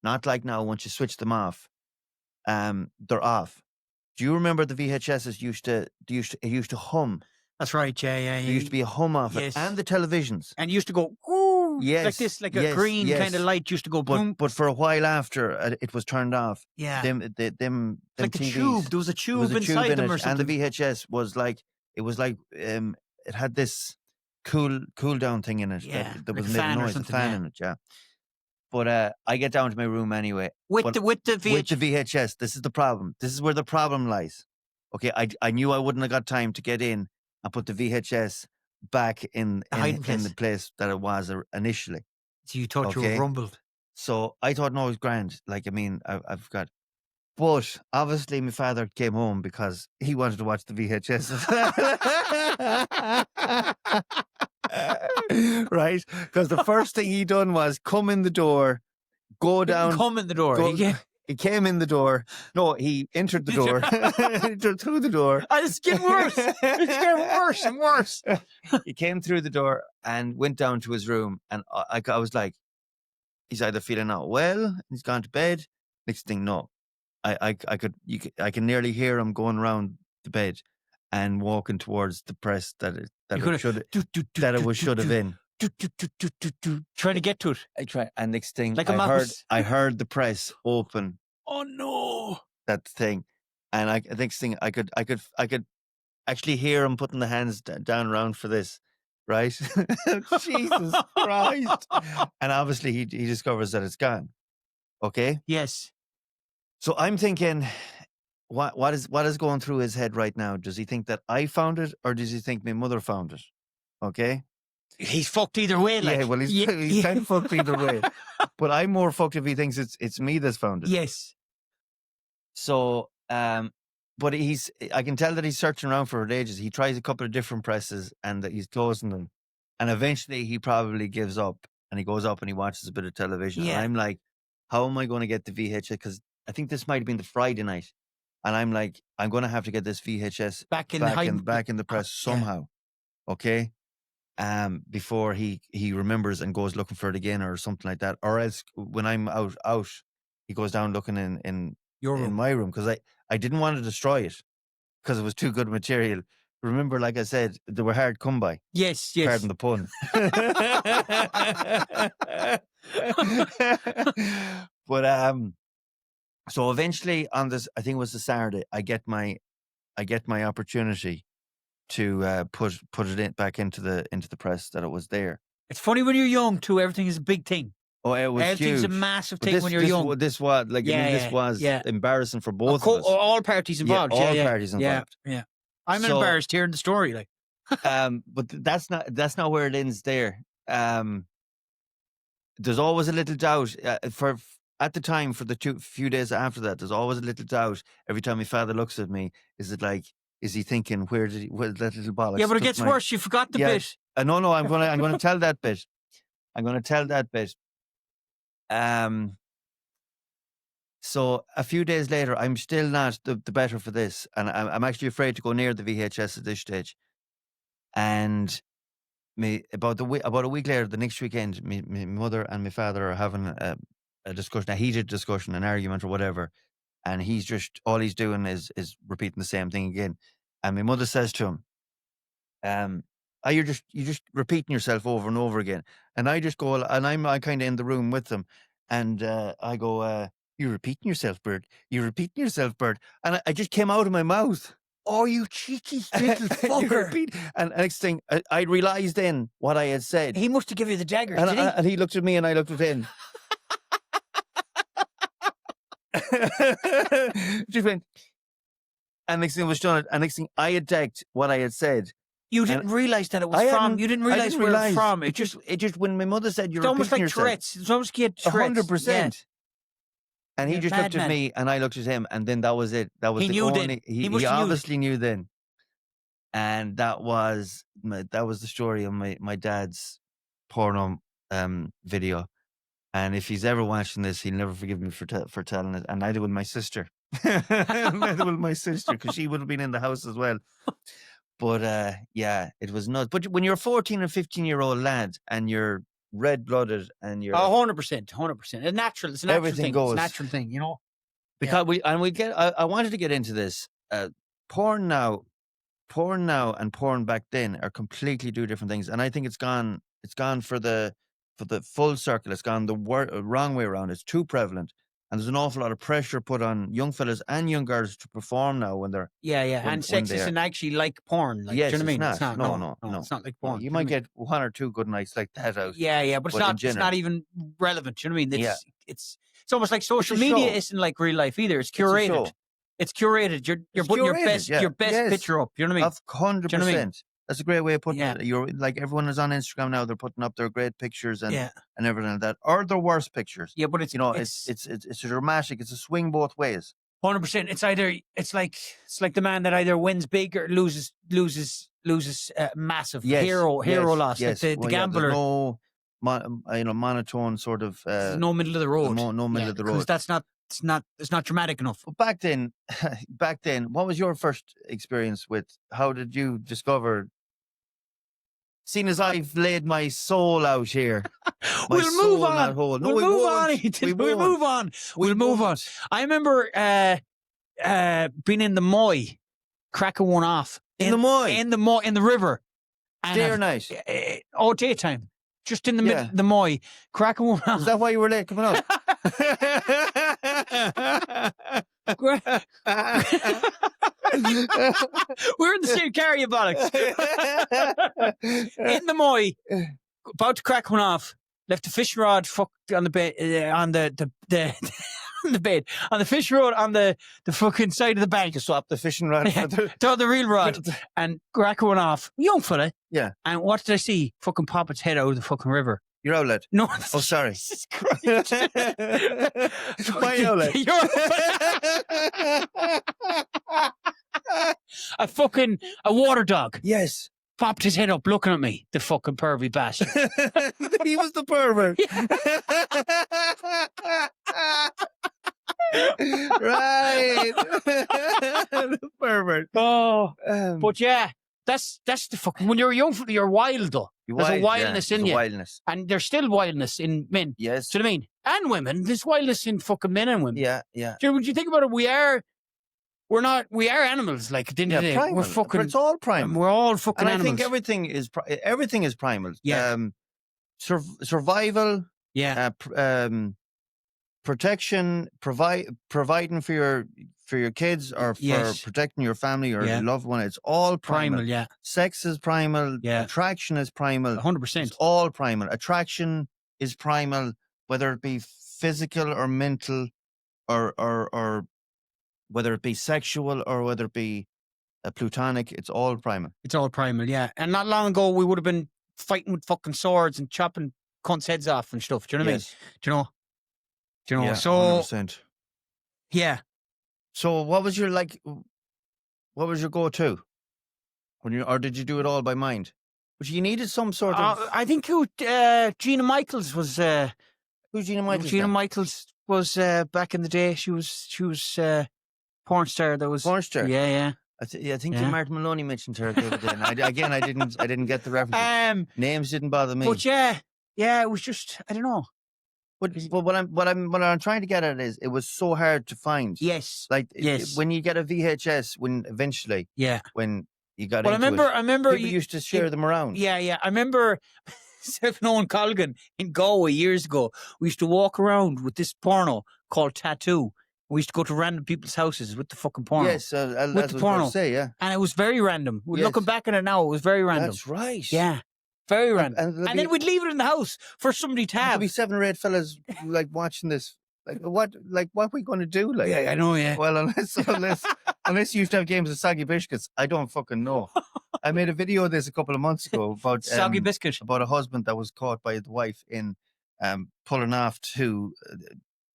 not like now once you switch them off, they're off. Do you remember the VHSs used to hum? That's right, yeah. There used to be a hum off it, and the televisions, and used to go ooh, like this, like a green kind of light used to go boom. But for a while after it was turned off. Yeah, them like TVs, the tube. There was a tube inside them, or something. And the VHS was like it had this cool down thing in it. Yeah, that was like making noise, a fan in it. Yeah. But I get down to my room anyway. With the VHS, this is the problem. This is where the problem lies. Okay, I knew I wouldn't have got time to get in and put the VHS back in the place that it was initially. So you thought you were rumbled. So I thought, no, it was grand. Like, I mean, I've got... But obviously my father came home because he wanted to watch the VHS. Right? Because the first thing he done was come in the door, go down. Come in the door. He came in the door. No, he entered the door. Entered through the door. It's getting worse. It's getting worse and worse. He came through the door and went down to his room. And I was like, he's either feeling not well, he's gone to bed. Next thing, no. I can nearly hear him going around the bed and walking towards the press that it should have been. Trying to get to it. I try, and next thing like I heard the press open. Oh no! That thing, and next thing I could actually hear him putting the hands down around for this, right? Jesus Christ! And obviously he discovers that it's gone. Okay. Yes. So I'm thinking, what is going through his head right now? Does he think that I found it, or does he think my mother found it? Okay. He's fucked either way. Like. Yeah, well, he's kind of fucked either way. But I'm more fucked if he thinks it's me that's found it. Yes. So, but I can tell that he's searching around for it ages. He tries a couple of different presses and that he's closing them. And eventually he probably gives up and he goes up and he watches a bit of television. Yeah. And I'm like, how am I going to get the VHS? Because I think this might have been the Friday night. And I'm like, I'm going to have to get this VHS back in the press somehow. Yeah. Okay. Before he remembers and goes looking for it again or something like that. Or else when I'm out, he goes down looking in my room. Because I didn't want to destroy it because it was too good material. Remember, like I said, they were hard come by. Yes. Pardon the pun. But so eventually on this, I think it was the Saturday, I get my opportunity to put it back into the press that it was there. It's funny when you're young too. Everything is a big thing. Oh, it was Everything's huge. A massive thing when you're young. This was this was embarrassing for both of us. All parties involved. All parties involved. Yeah. I'm So- embarrassed hearing the story. Like, but that's not where it ends there. There's always a little doubt at the time for the few days after that. There's always a little doubt every time my father looks at me. Is he thinking where that little bollocks? yeah, but it gets worse. You forgot the bit. No, I'm gonna tell that bit. I'm gonna tell that bit. So a few days later, I'm still not the better for this, and I'm actually afraid to go near the VHS at this stage. And about a week later, the next weekend, my mother and my father are having a discussion, a heated discussion, an argument or whatever, and all he's doing is repeating the same thing again. And my mother says to him, you're just repeating yourself over and over again. And I just go, and I'm kind of in the room with them, and I go, you're repeating yourself, Bert. You're repeating yourself, Bert. And I just came out of my mouth. Oh, you cheeky little fucker. And next thing, I realised then what I had said. He must have given you the daggers, And, did he? And he looked at me and I looked at him. Just went, and next thing I was done it. And next thing I had decked what I had said. You didn't realise that it was from. You didn't realise where it was from. It just when my mother said you're it's almost like yourself, Tourette's. It's almost like Tourette's. 100%. Yeah. And he just looked at me and I looked at him, and then that was it. That was he obviously knew then. And that was the story of my dad's porno video. And if he's ever watching this, he'll never forgive me for telling it. And neither will my sister. Neither will my sister, because she would have been in the house as well. But yeah, it was nuts. But when you're a 14 or 15-year-old lad and you're red-blooded and you're 100%. It's a natural everything thing. goes. It's a natural thing, you know. Because I wanted to get into this. Porn now and porn back then are completely two different things, and I think it's gone for the full circle. It's gone the wrong way around. It's too prevalent, and there's an awful lot of pressure put on young fellas and young girls to perform now when they're and sex isn't actually like porn. Like, yes, do you know what I mean? It's not. No, it's not like porn. You might get one or two good nights like that out. Yeah, but it's not even relevant. Do you know what I mean? It's almost like social media isn't like real life either. It's curated. It's curated. You're putting your best picture up. You know what I mean? 100%. You know what I mean? That's a great way of putting it. You're like, everyone is on Instagram now. They're putting up their great pictures and everything like that, or their worst pictures. Yeah, but it's it's dramatic. It's a swing both ways. 100%. It's like the man that either wins big or loses massive. Hero loss. Yes. Like the gambler. No, monotone sort of. There's no middle of the road. No middle of the road. Because it's not dramatic enough. But back then, what was your first experience with? How did you discover? Seeing as I've laid my soul out here, we'll move on. No, we'll move on. I remember being in the Moy, cracking one off in the river. Day or night? Daytime. Just in the middle of the Moy, cracking one off. Is that why you were late coming out? We're in the same car, you bollocks. In the Moy, about to crack one off, left the fishing rod on the bed, on the on the bed, on the fishing rod on the fucking side of the bank. You swap the fishing rod for the real rod and crack one off. Young fella. Yeah. And what did I see? Fucking pop its head out of the fucking river. Your outlet? No. Oh, sorry. Jesus Christ. My outlet. A water dog. Yes. Popped his head up looking at me, the fucking pervy bastard. He was the pervert. Right. The pervert. Oh. But yeah, that's the fucking, when you're young, you're wild though. There's a wildness in you. Wildness. And there's still wildness in men. Yes. Do you know what I mean? And women. There's wildness in fucking men and women. Yeah. When you think about it, we are animals. Like at the end of the day, primal. We're fucking. But it's all primal. We're all fucking and animals. I think everything is primal. Yeah. Survival. Yeah. Protection. Providing for your kids or for protecting your family or your loved one. It's all primal. Yeah. Sex is primal. Yeah. Attraction is primal. 100%. It's all primal. Attraction is primal, whether it be physical or mental, or whether it be sexual or whether it be plutonic. It's all primal. It's all primal, yeah. And not long ago, we would have been fighting with fucking swords and chopping cunts' heads off and stuff. Do you know what Yes. I mean? Do you know? Do you know? Yeah, So 100%. yeah. So what was your go-to or did you do it all by mind? But you needed some sort of. I think Gina Michaels was. Who's Gina Michaels? Gina then? Michaels was back in the day. She was porn star. That was Porn star. Yeah. I think Martin Maloney mentioned her the other day. And I didn't get the reference. Names didn't bother me. But yeah, it was just I don't know. But what I'm trying to get at is it was so hard to find. Yes. Like Yes. when you get a VHS, when eventually when you got Well, I remember people used to share them around. Yeah. I remember Stephen Owen Colgan in Galway years ago. We used to walk around with this porno called Tattoo. We used to go to random people's houses with the fucking porno. Yes, with that's the what I was porno. about to say, yeah. And it was very random. Yes. Looking back at it now, it was very random. That's right. Yeah. Very random. And then we'd leave it in the house for somebody to there'd have. be 7 or 8 fellas like watching this. Like what are we going to do? Like, Yeah, I know, yeah. Well, unless you used to have games of soggy biscuits, I don't fucking know. I made a video of this a couple of months ago about Soggy biscuit. about a husband that was caught by the wife in pulling off to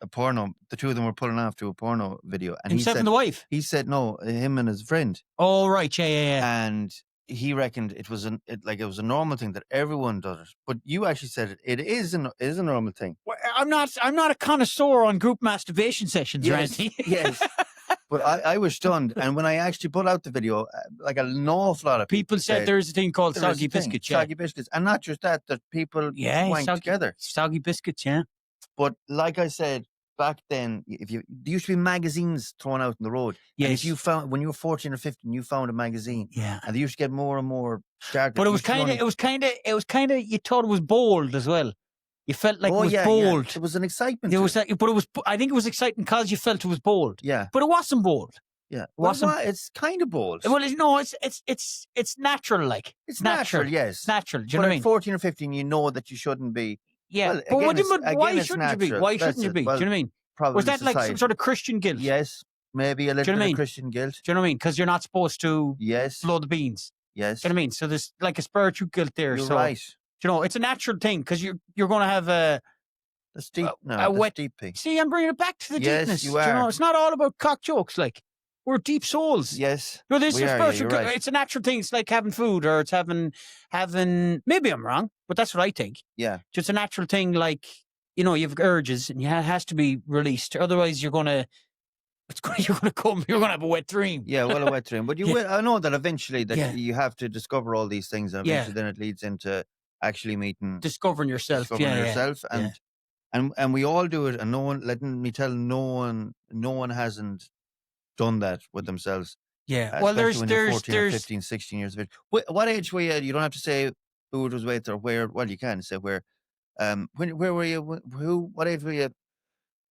a porno. The two of them were pulling off to a porno video, and Himself and the wife. He said no, him and his friend. Oh right, yeah. And he reckoned it was a normal thing that everyone does it. But you actually said it is a normal thing. Well, I'm not a connoisseur on group masturbation sessions or anything. Yes. But I was stunned, and when I actually put out the video, like an awful lot of people said there's a thing called soggy biscuits. Yeah. Soggy biscuits, and not just that people wank together. Soggy biscuits, yeah. But like I said back then, there used to be magazines thrown out on the road. Yes. And if you found when you were 14 or 15, you found a magazine. Yeah. And they used to get more and more dark. But it was kind of you thought it was bold as well. You felt like it was bold. Yeah. It was an excitement. I think it was exciting because you felt it was bold. Yeah. But it wasn't bold. Yeah. It's kind of bold. Well, it's natural. Like it's natural. Yes, it's natural. Do you know what I mean? 14 or 15, you know that you shouldn't be. Yeah. Well, but why shouldn't you be? Why shouldn't you be? Well, do you know what I mean? Probably was that society. like some sort of Christian guilt? Yes, maybe a little bit of Christian guilt. Do you know what I mean? Because you're not supposed to yes blow the beans. Yes. Do you know what I mean? So there's like a spiritual guilt there. You're so, right. You know, it's a natural thing because you're going to have that's deep. wet deep pee. See, I'm bringing it back to the deepness. You are. You know, it's not all about cock jokes. Like we're deep souls. Yes. No, this is spiritual. Right. It's a natural thing. It's like having food, or it's having. Maybe I'm wrong, but that's what I think. Yeah. Just a natural thing. Like you know, you have urges, and it has to be released. Otherwise, you're gonna have a wet dream. Yeah, well, a wet dream. But you will. I know that eventually you have to discover all these things, and eventually then it leads into actually discovering yourself. And we all do it, and no one hasn't done that with themselves. Yeah. Well, there's 14 or 15, 16 years of age. What age were you? You don't have to say who it was with or where. Well, you can say where. Where were you? What age were you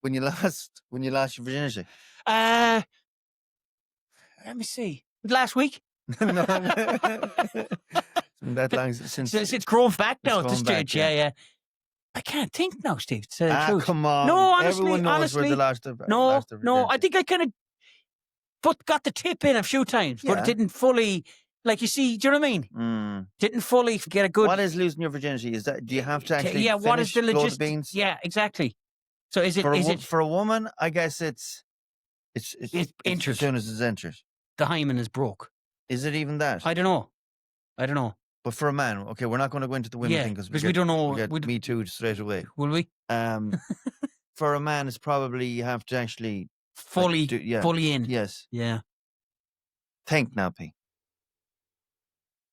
when you lost your virginity? Let me see. Last week. No. That long since it's grown back now at this stage. Yeah. I can't think now, Steve. To tell the truth. Come on. No, honestly, everyone knows where the last of no. I think I kind of got the tip in a few times, but it didn't fully. Like you see, do you know what I mean? Didn't fully get a good. What is losing your virginity? Is that do you have to actually? Yeah. What is the logistics? Yeah, exactly. So is it for a woman? I guess it's enters as soon as it's entered. The hymen is broke. Is it even that? I don't know. But for a man, okay, we're not going to go into the women thing because we don't know. We get Me Too straight away. Will we? For a man, it's probably you have to actually fully in. Yes. Yeah. Think now, P.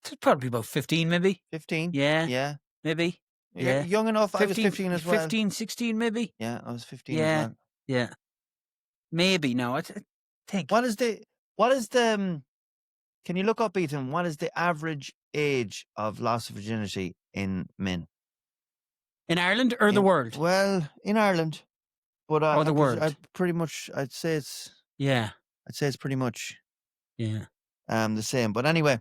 It's probably about 15, maybe. 15? Yeah. Yeah. Maybe. You're young enough. 15, I was 15 as well. 15, 16, maybe. Yeah, I was 15 as well. Yeah. Maybe. No, I think. What is the can you look up, Ethan, what is the average age of loss of virginity in men? In Ireland or the world? Well, in Ireland. But or the world. I'd say it's pretty much the same. But anyway,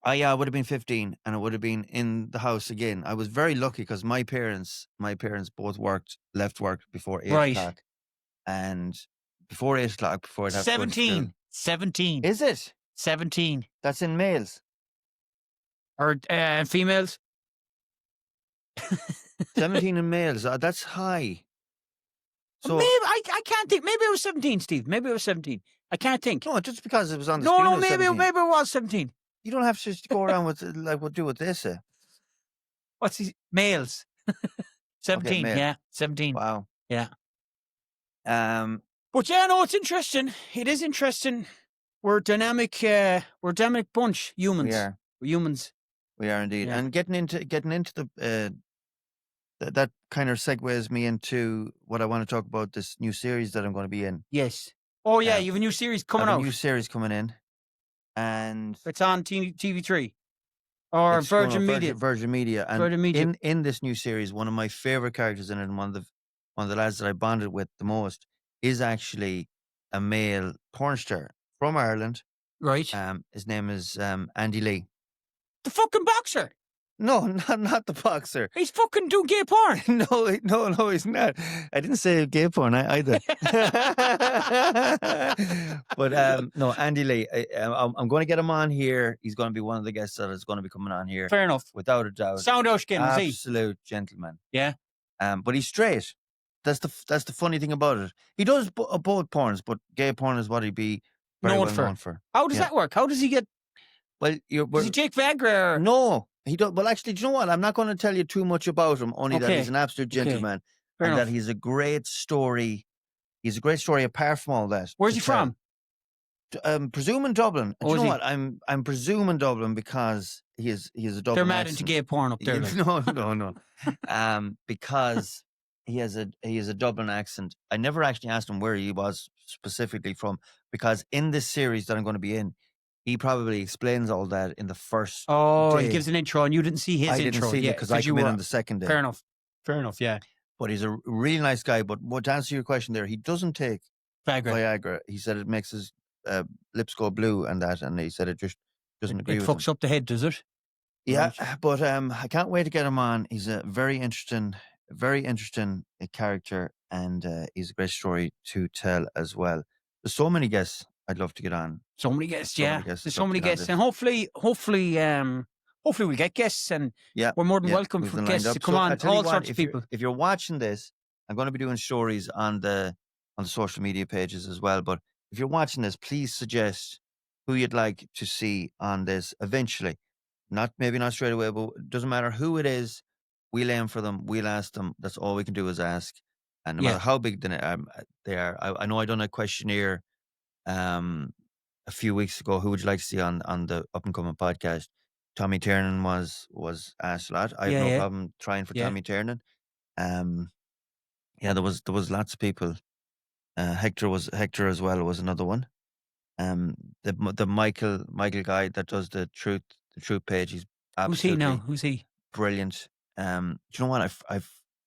I would have been 15 and it would have been in the house again. I was very lucky because my parents both left work before 8 o'clock. And before 8 o'clock, before I'd have 17. 17. Is it? 17. That's in males. Or females? 17 in males. That's high. So Maybe I can't think. Maybe it was 17, Steve. Maybe it was 17. I can't think. no, just because it was on the No, screen. no, it was maybe 17. it was 17. You don't have to just go around with like what do what they say. What's these males? 17. male. Yeah, 17. Wow. Yeah. Um. But yeah, no, it's interesting. It is interesting. We're dynamic bunch. Humans. We are. We're humans. We are indeed. Yeah. And getting into the that kind of segues me into what I want to talk about, this new series that I'm going to be in. Yes. Oh yeah, Um, you have a new series I coming have out. a new series coming in, and It's on TV3 or it's Virgin Media. Virgin Media. And Virgin Media. in this new series, one of my favorite characters in it, and one of the lads that I bonded with the most, is actually a male porn star from Ireland. Right. His name is Andy Lee. The fucking boxer. No, not the boxer. He's fucking doing gay porn. No, he's not. I didn't say gay porn either. But no, Andy Lee. I'm going to get him on here. He's going to be one of the guests that is going to be coming on here. Fair enough. Without a doubt. Sound out skin, is he? Absolute gentleman. Yeah. But he's straight. That's the funny thing about it. He does both porns, but gay porn is what he'd be very well known for. How does that work? How does he get? Well, Does he take Viagra? Or? No, he don't. Well, actually, do you know what? I'm not going to tell you too much about him. Only that Okay. he's an absolute gentleman, Fair and enough. that he's a great story. He's a great story. Apart from all that, Where's he from? Presuming Dublin. And Oh, do you know is what? I'm presuming Dublin because he is a Dublin. They're mad accent. into gay porn up there. Like. No. Because he has a Dublin accent. I never actually asked him where he was specifically from, because in this series that I'm going to be in, he probably explains all that in the first. Oh, day. he gives an intro, and you didn't see his I intro. didn't see it because I came in on the second day. Fair enough. Yeah. But he's a really nice guy. But to answer your question there, he doesn't take Viagra. He said it makes his lips go blue and that, and he said it just doesn't agree it with fucks him. up the head, does it? Yeah, but I can't wait to get him on. He's a very interesting character, and he's a great story to tell as well. There's so many guests I'd love to get on. So many guests, There's so many guests, and hopefully we'll get guests, and we're more than welcome for guests to come on. All sorts of people. If you're watching this, I'm going to be doing stories on the social media pages as well. But if you're watching this, please suggest who you'd like to see on this eventually. Maybe not straight away, but it doesn't matter who it is. We'll aim for them. We'll ask them. That's all we can do is ask. And no matter how big they are, I know I done a questionnaire a few weeks ago. Who would you like to see on the up and coming podcast? Tommy Tiernan was asked a lot. I have no problem trying for Tommy Tiernan. There was lots of people. Hector as well was another one. The Michael guy that does the truth page. He's absolutely. Who's he now? Who's he? Brilliant. Do you know what? I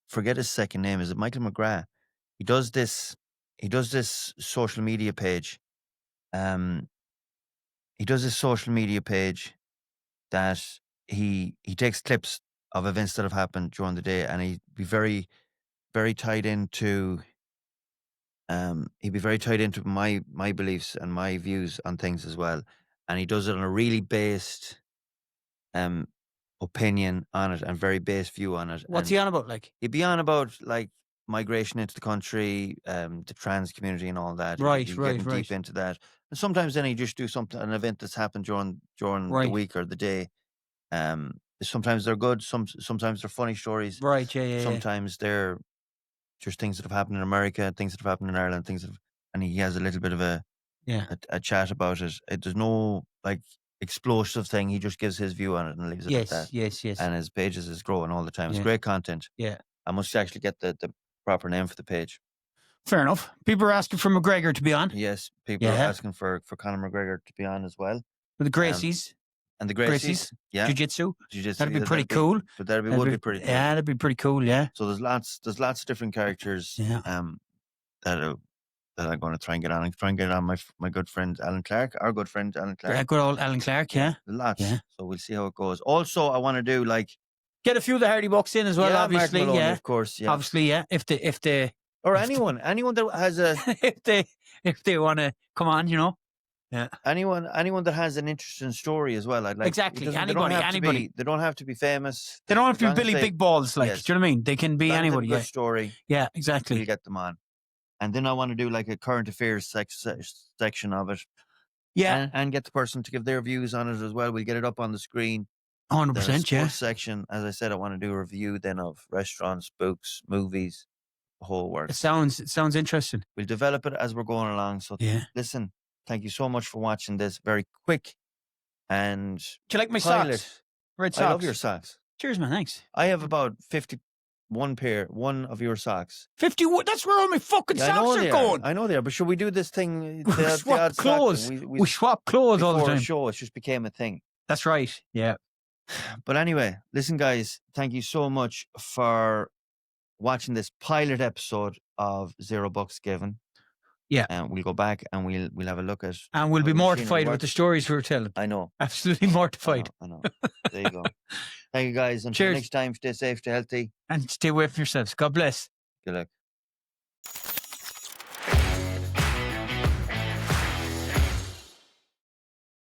forget his second name. Is it Michael McGrath? He does this social media page. He does this social media page that he takes clips of events that have happened during the day, and he'd be very, very tied into. He'd be very tied into my beliefs and my views on things as well, and he does it on a really based opinion on it and very based view on it. What's he on about? Like he'd be on about like migration into the country, the trans community and all that. Right. Deep into that, and sometimes then he just do an event that's happened during the week or the day. Sometimes they're good. Sometimes they're funny stories. Right. Yeah. Sometimes they're just things that have happened in America, things that have happened in Ireland, and he has a little bit of a chat about it. There's no like explosive thing. He just gives his view on it and leaves it at that. Yes. And his pages is growing all the time. It's great content. Yeah. I must actually get the proper name for the page. Fair enough. People are asking for McGregor to be on. Yes, people are asking for Conor McGregor to be on as well. With the Gracies. And the Gracies. Yeah. Jiu-jitsu. That'd be pretty cool. Would be pretty cool. Yeah, that'd be pretty cool, yeah. So there's lots of different characters that I'm going to try and get on. I'm trying to get on my good friend Alan Clark, our good friend Alan Clark. Yeah, good old Alan Clark, yeah. Lots. Yeah. So we'll see how it goes. Also, I want to do like get a few of the Hardy Bucks in as well, obviously. Mark Maloney, of course, yeah. Obviously, yeah. If they or anyone that has a if they want to come on, you know. Yeah. Anyone that has an interesting story as well. I'd like Exactly. they don't Anybody, have anybody. they don't have to be famous. They don't have As to be long as Billy they- Big Balls, like, yes. do you know what I mean? They can be as long as they have anybody. a good Yeah. story. Yeah, exactly. We'll get them on. And then I want to do like a current affairs section of it. Yeah. And get the person to give their views on it as well. We'll get it up on the screen. 100%, The yeah. sports section, as I said, I want to do a review then of restaurants, books, movies, the whole It works. sounds interesting. We'll develop it as we're going along. So Yeah. listen, thank you so much for watching this. Very quick and Do you like my pilot. socks? Red socks. I love your socks. Cheers, man. Thanks. I have about 51 pair, one of your socks. 51. That's where all my fucking Yeah, I know socks are they going. I know they are, but should we do this thing? We swap clothes. We swap clothes all the before a time. show, it just became a thing. That's right. Yeah. But anyway, listen, guys, thank you so much for watching this pilot episode of $0 Given. Yeah. And we'll go back and we'll have a look at. And we'll how be the machinery mortified with works. the stories we were telling. I know. Absolutely mortified. I know. There you go. Thank you, guys. Until Cheers. next time, stay safe, stay healthy. And stay away from yourselves. God bless. Good luck.